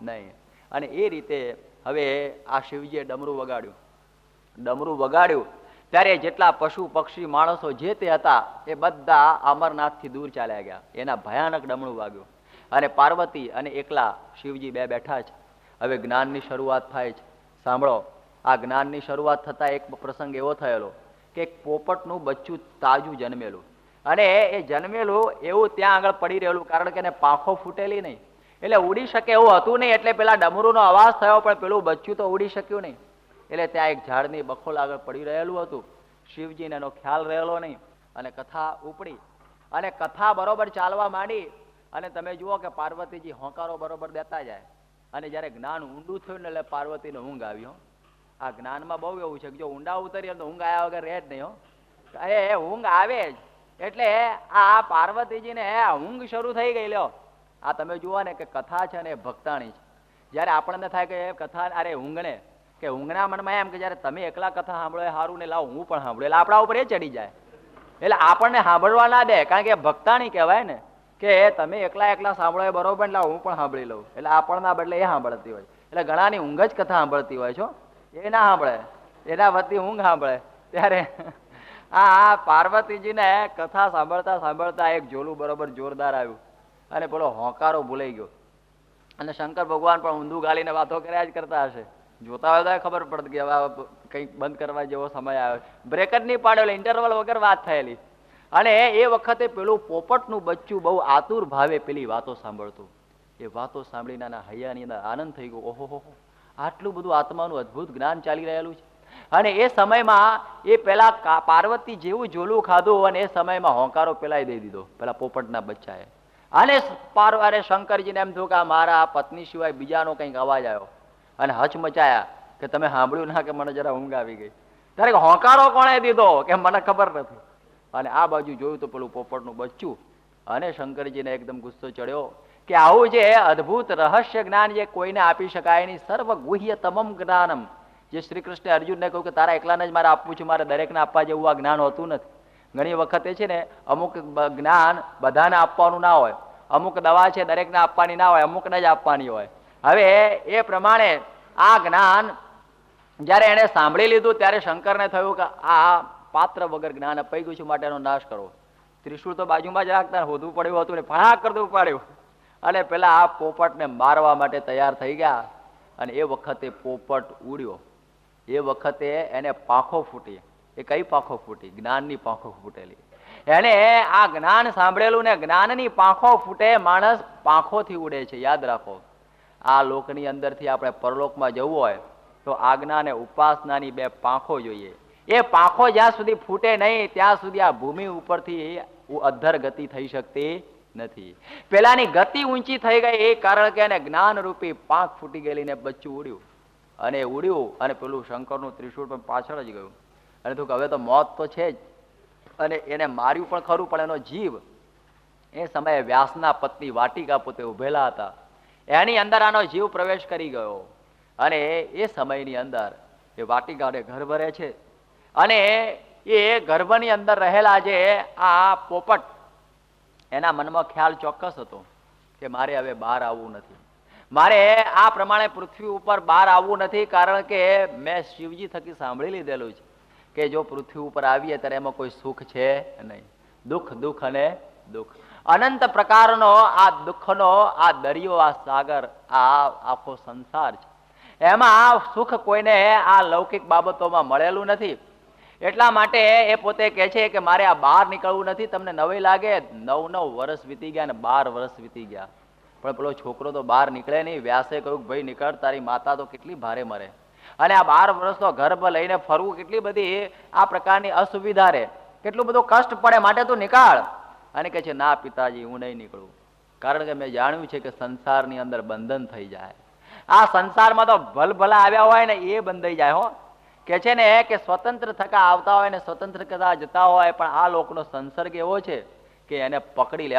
નહીં. અને એ રીતે હવે આ શિવજીએ ડમરું વગાડ્યું. ડમરું વગાડ્યું ત્યારે જેટલા પશુ પક્ષી માણસો જે તે હતા એ બધા અમરનાથથી દૂર ચાલ્યા ગયા. એના ભયાનક ડમણું વાગ્યું. અને પાર્વતી અને એકલા શિવજી બે બેઠા છે. હવે જ્ઞાનની શરૂઆત થાય છે. સાંભળો, આ જ્ઞાનની શરૂઆત થતા એક પ્રસંગ એવો થયેલો કે એક પોપટનું બચ્ચું તાજું જન્મેલું, અને એ જન્મેલું એવું ત્યાં આગળ પડી રહેલું, કારણ કે એને પાંખો ફૂટેલી નહીં, એટલે ઉડી શકે એવું હતું નહીં. એટલે પેલા ડમરૂનો અવાજ થયો પણ પેલું બચ્ચું તો ઉડી શક્યું નહીં. એટલે ત્યાં એક ઝાડની બખોલ આગળ પડી રહેલું હતું. શિવજીને એનો ખ્યાલ રહેલો નહીં, અને કથા ઉપડી, અને કથા બરોબર ચાલવા માંડી. અને તમે જુઓ કે પાર્વતીજી હોંકારો બરોબર દેતા જાય, અને જયારે જ્ઞાન ઊંડું થયું ને એટલે પાર્વતીને ઊંઘ આવી. આ જ્ઞાનમાં બહુ એવું છે કે જો ઊંડા ઉતરીએ તો ઊંઘ આવ્યા વગર રહે જ નહીં. એ ઊંઘ આવે જ. એટલે આ પાર્વતીજીને ઊંઘ શરૂ થઈ ગઈ. લ્યો, આ તમે જુઓ ને કે કથા છે ને એ ભક્તાણી છે. જયારે આપણને થાય કે કથા અરે ઊંઘને કે ઊંઘના મનમાં એમ કે જયારે તમે એકલા કથા સાંભળો એ સારું ને લાવ હું પણ સાંભળું, એટલે આપણા ઉપર એ ચડી જાય, એટલે આપણને સાંભળવા ના દે, કારણ કે ભક્તાણી કહેવાય ને કે તમે એકલા એકલા સાંભળો એ બરોબર, લાવ હું પણ સાંભળી લઉં, એટલે આપણના બદલે એ સાંભળતી હોય. એટલે ઘણાની ઊંઘ જ કથા સાંભળતી હોય છો, એ ના સાંભળે, એના વતી ઊંઘ સાંભળે. ત્યારે આ પાર્વતીજીને કથા સાંભળતા સાંભળતા એક ઝોલું બરોબર જોરદાર આવ્યું, અને પેલો હોંકારો ભૂલાઈ ગયો. અને શંકર ભગવાન પણ ઊંધું ગાલીને વાતો કર્યા જ કરતા હશે. જોતા હોય તો ખબર પડતી કે હવે કંઈક બંધ કરવા જેવો સમય આવ્યો, બ્રેક જ નહીં પાડ્યો, ઇન્ટરવલ વગર વાત થયેલી. અને એ વખતે પેલું પોપટનું બચ્ચું બહુ આતુર ભાવે પેલી વાતો સાંભળતું. એ વાતો સાંભળીને આના હૈયાની અંદર આનંદ થઈ ગયો. ઓહો, આટલું બધું આત્માનું અદભુત જ્ઞાન ચાલી રહેલું છે. અને એ સમયમાં એ પેલા પાર્વતી જેવું ઝોલું ખાધું, અને એ સમયમાં હોંકારો પેલાય દઈ દીધો પેલા પોપટના બચ્ચાએ. અને અરે શંકરજીને એમ થયું કે આ મારા પત્ની સિવાય બીજાનો કંઈક અવાજ આવ્યો, અને હચમચાયા કે તમે સાંભળ્યું ના કે મને જરા ઊંઘ આવી ગઈ. ત્યારે હોંકારો કોણે દીધો કે મને ખબર નથી. અને આ બાજુ જોયું તો પેલું પોપટનું બચ્ચું. અને શંકરજીને એકદમ ગુસ્સો ચડ્યો કે આવું જે અદભુત રહસ્ય જ્ઞાન જે કોઈને આપી શકાય નહીં, સર્વ ગુહ્ય તમામ જ્ઞાનમ, જે શ્રી કૃષ્ણે અર્જુનને કહ્યું કે તારા એકલાને જ મારે આપવું છે, મારે દરેકને આપવા જેવું આ જ્ઞાન હોતું નથી. ઘણી વખતે છે ને અમુક જ્ઞાન બધાને આપવાનું ના હોય, અમુક દવા છે દરેકને આપવાની ના હોય, અમુકને જ આપવાની હોય. હવે એ પ્રમાણે આ જ્ઞાન જયારે એને સાંભળી લીધું ત્યારે શંકરને થયું કે આ પાત્ર વગર જ્ઞાન અપાઈ ગયું છે, માટે એનો નાશ કરો. ત્રિશૂળ તો બાજુમાં જ રાખતા, હોદવું પડ્યું હતું ને ફણાક કરતું પાડ્યું, અને પેલા આ પોપટને મારવા માટે તૈયાર થઈ ગયા. અને એ વખતે પોપટ ઉડ્યો. એ વખતે એને પાંખો ફૂટી. એ કઈ પાંખો ફૂટી? જ્ઞાનની પાંખો ફૂટેલી. એને આ જ્ઞાન સાંભળેલું ને જ્ઞાનની પાંખો ફૂટે, માણસ પાંખોથી ઉડે છે. યાદ રાખો, આ લોકની અંદરથી આપણે પરલોકમાં જવું હોય તો આજ્ઞા અને ઉપાસનાની બે પાંખો જોઈએ. એ પાંખો જ્યાં સુધી ફૂટે નહીં ત્યાં સુધી આ ભૂમિ ઉપરથી અધ્ધર ગતિ થઈ શકતી નથી. પેલાની ગતિ ઊંચી થઈ ગઈ એ કારણ કે એને જ્ઞાન રૂપી પાંખ ફૂટી ગયેલી ને બચ્ચું ઉડ્યું અને ઉડ્યું અને પેલું શંકરનું ત્રિશૂળ પણ પાછળ જ ગયું અને તું હવે તો મોત તો છે જ અને એને માર્યું પણ ખરું પણ એનો જીવ એ સમયે વ્યાસના પત્ની વાટિકા પોતે ઉભેલા હતા એની અંદર આનો જીવ પ્રવેશ કરી ગયો અને એ સમયની અંદર એ વાટિકાને ગર્ભ રહે છે અને એ ગર્ભની અંદર રહેલા જે આ પોપટ એના મનમાં ખ્યાલ ચોક્કસ હતો કે મારે હવે બહાર આવવું નથી, મારે આ પ્રમાણે પૃથ્વી ઉપર બહાર આવવું નથી, કારણ કે મેં શિવજી થકી સાંભળી લીધેલું છે કે જો પૃથ્વી ઉપર આવીએ ત્યારે એમાં કોઈ સુખ છે નહીં, દુઃખ દુઃખ અને દુઃખ, અનંત પ્રકારનો આ દુઃખનો આ દરિયો, આ સાગર, આ આખો સંસાર છે, એમાં સુખ કોઈને આ લૌકિક બાબતોમાં મળેલું નથી. એટલા માટે એ પોતે કહે છે કે મારે આ બહાર નીકળવું નથી. તમને નવાઈ લાગે, 9 વર્ષ વીતી ગયા ને 12 વર્ષ વીતી ગયા પણ પેલો છોકરો તો બહાર નીકળે નહીં. વ્યાસે કહ્યું ભાઈ નીકળ, તારી માતા તો કેટલી ભારે મરે અને આ 12 વર્ષનો ગર્ભ લઈને ફરવું કેટલી બધી આ પ્રકારની અસુવિધા રહે, કેટલું બધું કષ્ટ પડે, માટે તું નીકાળ. અને કહે છે ના પિતાજી હું નહીં નીકળું, કારણ કે મેં જાણ્યું છે કે સંસારની અંદર બંધન થઈ જાય. આ સંસારમાં તો ભલભલા આવ્યા હોય ને એ બંધાઈ જાય. હો કે છે ને કે સ્વતંત્ર થતા આવતા હોય ને સ્વતંત્ર થતા જતા હોય, પણ આ લોકનો સંસર્ગ એવો છે કે એને પકડી લે,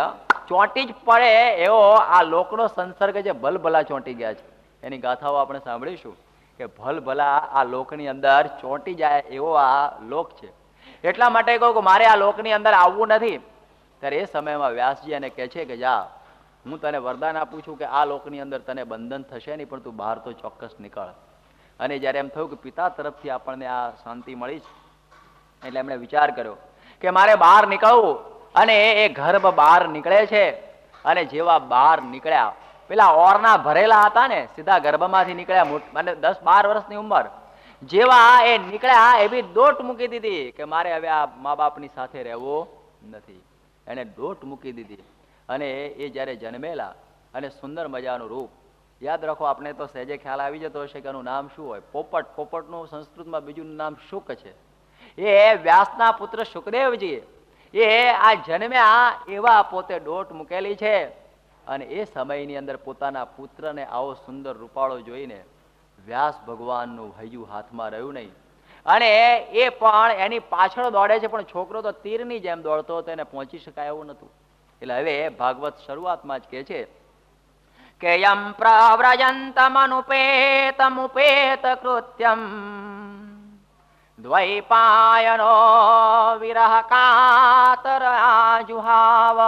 ચોંટી જ પડે એવો આ લોકનો સંસર્ગ છે. ભલભલા ચોંટી ગયા છે, એની ગાથાઓ આપણે સાંભળીશું કે ભલભલા આ લોકની અંદર ચોંટી જાય એવો આ લોક છે. એટલા માટે કહું કે મારે આ લોકની અંદર આવવું નથી. ત્યારે એ સમયમાં વ્યાસજી એને કહે છે કે જા, હું તને વરદાન આપું છું કે આ લોકની અંદર તને બંધન થશે નહીં, પણ તું બહાર તો ચોક્કસ નીકળ. અને જ્યારે એમ થયું કે પિતા તરફથી આપણને આ શાંતિ મળી છે, એટલે એમણે વિચાર કર્યો કે મારે બહાર નીકળવું. અને એ ગર્ભ બહાર નીકળે છે અને જેવા બહાર નીકળ્યા, પેલા ઓરના ભરેલા હતા ને, સીધા ગર્ભમાંથી નીકળ્યા, અને 10-12 વર્ષની ઉંમર, જેવા એ નીકળ્યા એવી દોટ મૂકી દીધી કે મારે હવે આ મા બાપની સાથે રહેવું નથી. એને દોટ મૂકી દીધી. અને એ જ્યારે જન્મેલા અને સુંદર મજાનું રૂપ, યાદ રાખો આપણે તો સહેજે ખ્યાલ આવી જતો હશે કે એનું નામ શું હોય. પોપટ, પોપટનું સંસ્કૃતમાં બીજું નામ શુક છે. એ વ્યાસના પુત્ર શુકદેવજી એ આ જન્મ્યા એવા પોતે દોટ મૂકેલી છે. અને એ સમયની અંદર પોતાના પુત્રને આવો સુંદર રૂપાળો જોઈને વ્યાસ ભગવાનનું હૈયું હાથમાં રહ્યું નહીં અને એ પણ એની પાછળ દોડે છે, પણ છોકરો તો તીરની જેમ દોડતો હતો, એને પહોંચી શકાય એવું નતું. એટલે હવે ભાગવત શરૂઆતમાં જ કહે છે કે યમ પ્રવ્રજંતમનુપેતમુપેત કૃત્યમ દ્વૈપાયનો વિરહ કાતર આજુહાવ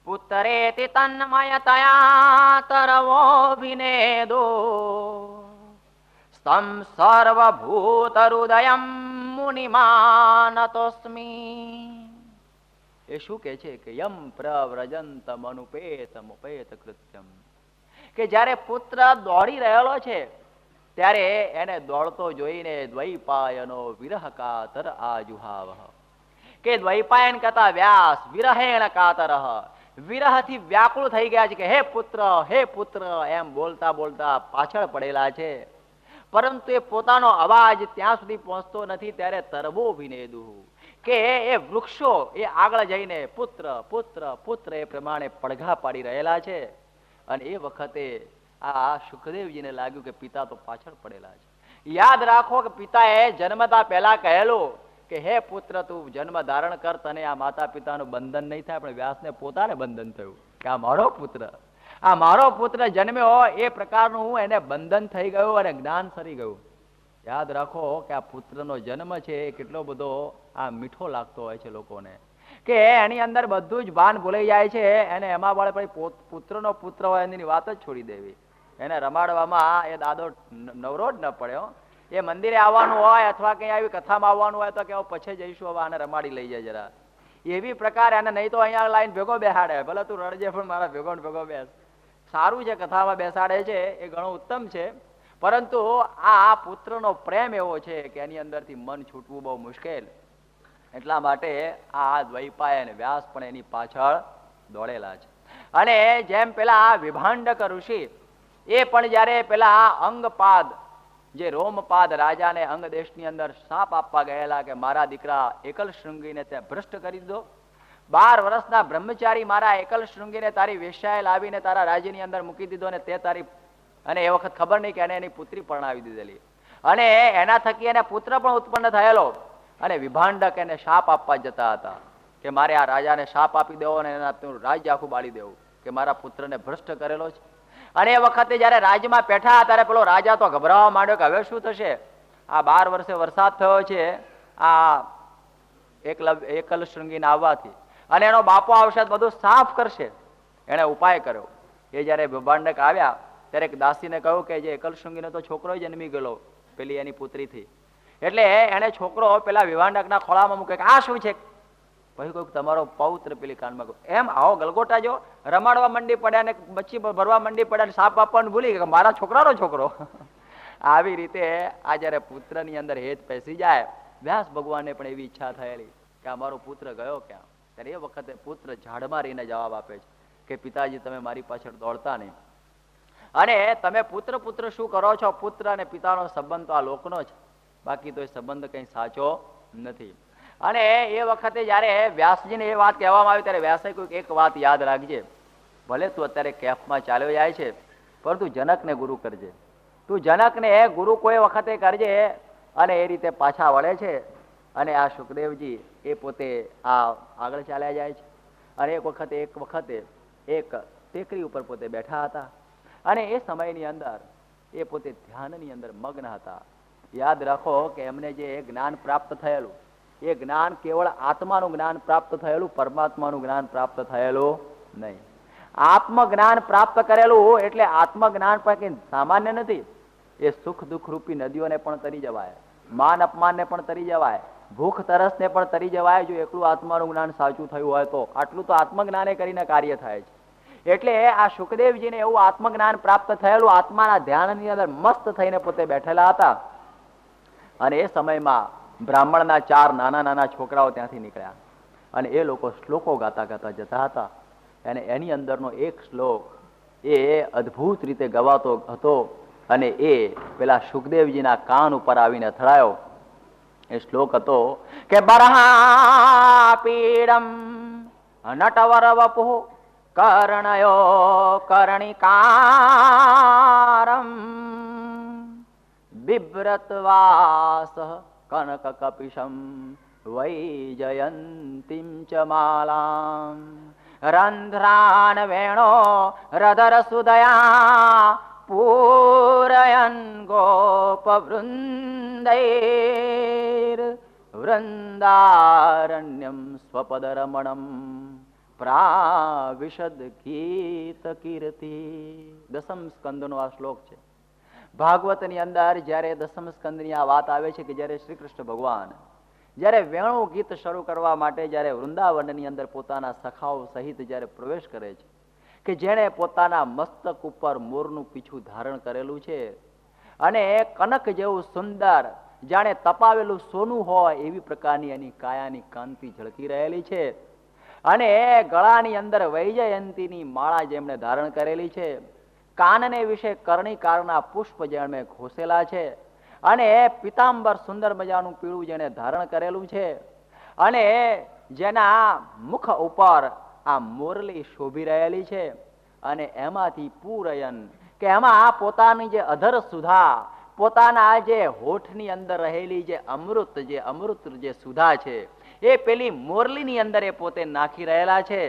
પુત્રેતિ તન્મયતયા તરવોભિનેદો સ્તમ સર્વભૂતહૃદયમ મુનિમાનતોસ્મિ. એ શું કે છે કે યમ પ્રવ્રજંતમ અનુપેતમુપેત કૃત્યમ, કે જ્યારે પુત્ર દોડી રહેલો છે ત્યારે એને દોડતો જોઈને દ્વૈપાયનો વિરહ કાતર આજુહાવ, કે દ્વૈપાયન કથા વ્યાસ વિરહેણ કાતર, વિરહથી વ્યાકુળ થઈ ગયા છે કે હે પુત્ર એમ બોલતા બોલતા પાછળ પડેલા છે, પરંતુ એ પોતાનો અવાજ ત્યાં સુધી પહોંચતો નથી. ત્યારે તરબો વિનેદુ, કે એ વૃક્ષો એ આગળ જઈને પુત્ર પુત્ર પુત્ર એ પ્રમાણે પડઘા પાડી રહેલા છે. અને એ વખતે આ સુખદેવજીને લાગ્યું કે પિતા તો પાછળ પડેલા છે. યાદ રાખો કે પિતાએ જન્મતા પહેલા કહેલું કે હે પુત્ર તું જન્મ ધારણ કર, તને આ માતા પિતાનું બંધન નહીં થાય. પણ વ્યાસને પોતાને બંધન થયું કે આ મારો પુત્ર જન્મ્યો, એ પ્રકારનું એને બંધન થઈ ગયું અને જ્ઞાન સરી ગયું. યાદ રાખો કે આ પુત્રનો જન્મ છે એ કેટલો બધો આ મીઠો લાગતો હોય છે લોકોને, કે એની અંદર બધું જ ભાન ભૂલાઈ જાય છે. એને એમાં વળે પછી પુત્રનો પુત્ર હોય એની વાત જ છોડી દેવી, એને રમાડવામાં એ દાદો નવરો જ ન પડ્યો. એ મંદિરે આવવાનું હોય અથવા કંઈ આવી કથામાં આવવાનું હોય તો કે પછી જઈશું, હવે આને રમાડી લઈ જાય જરા, એવી પ્રકાર. એને નહીં તો અહીંયા લાઈન ભેગો બેસાડે, ભલે તું રડજે પણ મારા ભેગો બેસ. સારું છે કથામાં બેસાડે છે, એ ઘણું ઉત્તમ છે, પરંતુ આ પુત્રનો પ્રેમ એવો છે કે એની અંદરથી મન છૂટવું બહુ મુશ્કેલ. એટલા માટે આ દ્વૈપાય અને વ્યાસ પણ એની પાછળ દોડેલા છે. અને જેમ પેલા વિભાંડક ઋષિ એ પણ જયારે પેલા અંગપાદ જે રોમપાદ રાજાને અંગ દેશની અંદર સાપ આપવા ગયેલા કે મારા દીકરા એકલ શૃંગીને તે ભ્રષ્ટ કરી દીધો, 12 વર્ષના બ્રહ્મચારી મારા એકલ શૃંગીને તારી વેશ્યાએ લાવીને તારા રાજ્યની અંદર મૂકી દીધો, અને તે તારી, અને એ વખત ખબર નહીં કે એને એની પુત્રી પરણાવી દીધેલી, અને એના થકી એને પુત્ર પણ ઉત્પન્ન થયેલો, અને વિભાંડક એને શાપ આપવા જતા હતા કે મારે આ રાજાને શાપ આપી દેવો અને એના રાજ્ય આખું બાળી દેવું, કે મારા પુત્રને ભ્રષ્ટ કરેલો છે. અને એ વખતે જયારે રાજ્યમાં બેઠા ત્યારે પેલો રાજા તો ગભરાવા માંડ્યો કે હવે શું થશે, આ 12 વર્ષે વરસાદ થયો છે આ એકલ શૃંગીને આવવાથી, અને એનો બાપો આવશે બધું સાફ કરશે. એને ઉપાય કર્યો. એ જયારે વિભાંડક આવ્યા ત્યારે એક દાસીને કહ્યું કે જે એકલ શૃંગીને તો છોકરો જન્મી ગયેલો પેલી એની પુત્રીથી, એટલે એને છોકરો પેલા વિભાંડકના ખોળામાં મૂકે કે આ શું છે, પછી કોઈ તમારો પૌત્ર પેલી કાનમાં કહ્યું, એમ આવો ગલગોટા જો રમાડવા મંડી પડ્યા ને બચ્ચી ભરવા મંડી પડ્યા ને સાપ આપવાનું ભૂલી ગયા, મારા છોકરાનો છોકરો. આવી રીતે આ જયારે પુત્રની અંદર હેત પેસી જાય, વ્યાસ ભગવાનને પણ એવી ઈચ્છા થયેલી કે અમારો પુત્ર ગયો ક્યાં, ત્યારે એ વખતે પુત્ર ઝાડમાં રહીને જવાબ આપે છે કે પિતાજી તમે મારી પાછળ દોડતા નહીં, અને તમે પુત્ર પુત્ર શું કરો છો, પુત્ર અને પિતાનો સંબંધ તો આ લોકનો છે, બાકી તો એ સંબંધ કઈ સાચો નથી. અને એ વખતે જયારે વ્યાસજીને એ વાત કહેવામાં આવી ત્યારે વ્યાસે કોઈ એક વાત યાદ રાખજે, ભલે તું અત્યારે કેફમાં ચાલ્યો જાય છે પરંતુ જનકને ગુરુ કરજે, તું જનકને ગુરુ કોઈ વખતે કરજે. અને એ રીતે પાછા વળે છે. અને આ સુખદેવજી એ પોતે આ આગળ ચાલ્યા જાય છે. અને એક વખતે એક ટેકરી ઉપર પોતે બેઠા હતા, અને એ સમયની અંદર એ પોતે ધ્યાનની અંદર મગ્ન હતા. યાદ રાખો કે એમને જે જ્ઞાન પ્રાપ્ત થયેલું, એ જ્ઞાન કેવળ આત્માનું જ્ઞાન પ્રાપ્ત થયેલું, પરમાત્માનું જ્ઞાન પ્રાપ્ત થયેલું નહીં. આત્મજ્ઞાન પ્રાપ્ત કરેલું એટલે આત્મજ્ઞાન પણ કઈ સામાન્ય નથી. એ સુખ દુઃખ રૂપી નદીઓને પણ તરી જવાય, માન અપમાનને પણ તરી જવાય, ભૂખ તરસને પણ તરી જવાય, જો એકલું આત્માનું જ્ઞાન સાચું થયું હોય તો. આટલું તો આત્મજ્ઞાને કરીને કાર્ય થાય છે. એટલે આ સુખદેવજીને એવું આત્મજ્ઞાન પ્રાપ્ત થયેલું, આત્માના ધ્યાનની અંદર મસ્ત થઈને પોતે બેઠેલા હતા. અને એ સમયમાં બ્રાહ્મણના 4 નાના નાના છોકરાઓ ત્યાંથી નીકળ્યા, અને એ લોકો શ્લોકો ગાતા ગાતા જતા હતા. અને એની અંદરનો એક શ્લોક એ અદ્ભુત રીતે ગવાતો હતો, અને એ પેલા સુખદેવજીના કાન ઉપર આવીને અથડાયો. એ શ્લોક હતો કે બરહા પીડમ નટવર વપુ કર્ણયો કર્ણિકારમ બિભ્રતવાસ કનક કપિશમ વૈજયંતીમ ચ માલામ રંધ્રાન વેણો રધર સુદયા પૂરયન ગોપવૃંદૈર વૃંદારણ્યમ સ્વપદરમણમ પ્રાવિશદ ગીત કીર્તિ. દસમ સ્કંદનો આ શ્લોક છે. ભાગવતની અંદર જયારે દસમ સ્કંદની આ વાત આવે છે કે જયારે શ્રી કૃષ્ણ ભગવાન જયારે વેણુ ગીત શરૂ કરવા માટે જયારે વૃંદાવનની અંદર પોતાના સખાઓ સહિત જયારે પ્રવેશ કરે છે, કે જેણે પોતાના મસ્તક ઉપર મોરનું પીછું ધારણ કરેલું છે, અને કનક જેવું સુંદર જાણે તપાવેલું સોનું હોય એવી પ્રકારની એની કાયાની કાંતિ ઝળકી રહેલી છે, અને ગળાની અંદર વૈજયંતીની માળા જેમણે ધારણ કરેલી છે, કાનને વિશે કર્ણિકારના પુષ્પ જેમણે ઘોસેલા છે, અને પિતાંબર સુંદર મજાનું પીળું જેને ધારણ કરેલું છે, અને જેના મુખ ઉપર આ મોરલી શોભી રહેલી છે, અને એમાંથી પૂરયન કે એમાં પોતાની જે અધર સુધા, પોતાના જે હોઠની અંદર રહેલી જે અમૃત જે સુધા છે એ પેલી મોરલીની અંદર એ પોતે નાખી રહેલા છે.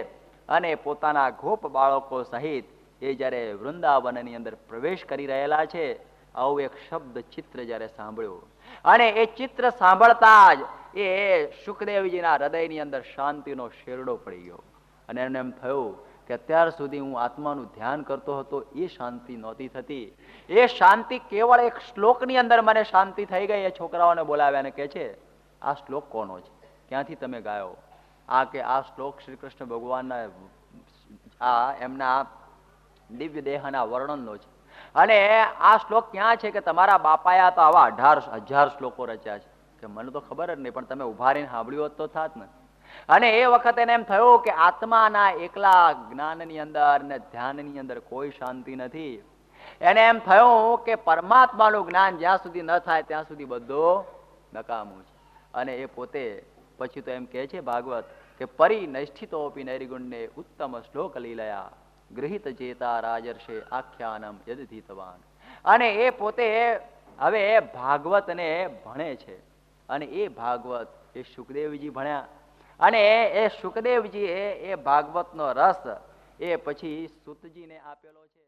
અને પોતાના ગોપ બાળકો સહિત એ જયારે વૃંદાવનની અંદર પ્રવેશ કરી રહેલા છે, આવું એક શબ્દ ચિત્ર જયારે સાંભળ્યું, અને એ ચિત્ર સાંભળતા જ એ સુખદેવજીના હૃદયની અંદર શાંતિનો શેરડો પડી ગયો. અને એને એમ થયું કે અત્યાર સુધી હું આત્માનું ધ્યાન કરતો હતો એ શાંતિ નહોતી થતી, એ શાંતિ કેવળ એક શ્લોકની અંદર મને શાંતિ થઈ ગઈ. એ છોકરાઓને બોલાવ્યા અને કહે છે આ શ્લોક કોનો છે, ક્યાંથી તમે ગાયો? આ કે આ શ્લોક શ્રી કૃષ્ણ ભગવાનના આ એમના દિવ્ય દેહના વર્ણનનો છે, અને આ શ્લોક ક્યાં છે કે તમારા બાપાએ તો આવા 18,000 શ્લોકો રચ્યા છે, કે મને તો ખબર જ નહીં, પણ તમે ઉભા રહીને સાંભળ્યું હોત તો થાત ને. અને એ વખતે એને એમ થયું કે આત્માના એકલા જ્ઞાનની અંદર ને ધ્યાનની અંદર કોઈ શાંતિ નથી. એને એમ થયું કે પરમાત્માનું જ્ઞાન જ્યાં સુધી ન થાય ત્યાં સુધી બધું નકામું છે. અને એ પોતે પછી તો એમ કહે છે ભાગવત કે પરિનૈષ્ઠિતોપી નૈર્ગુણ્ય ઉત્તમ શ્લોક લીલયા ગૃહિત ચેતા રાજર્ષે આખ્યાનમ યદધીતવાન. અને એ પોતે હવે ભાગવતને ભણે છે, અને એ ભાગવત એ સુખદેવજી ભણ્યા, અને એ સુખદેવજીએ એ ભાગવતનો રસ એ પછી સૂતજીને આપેલો છે.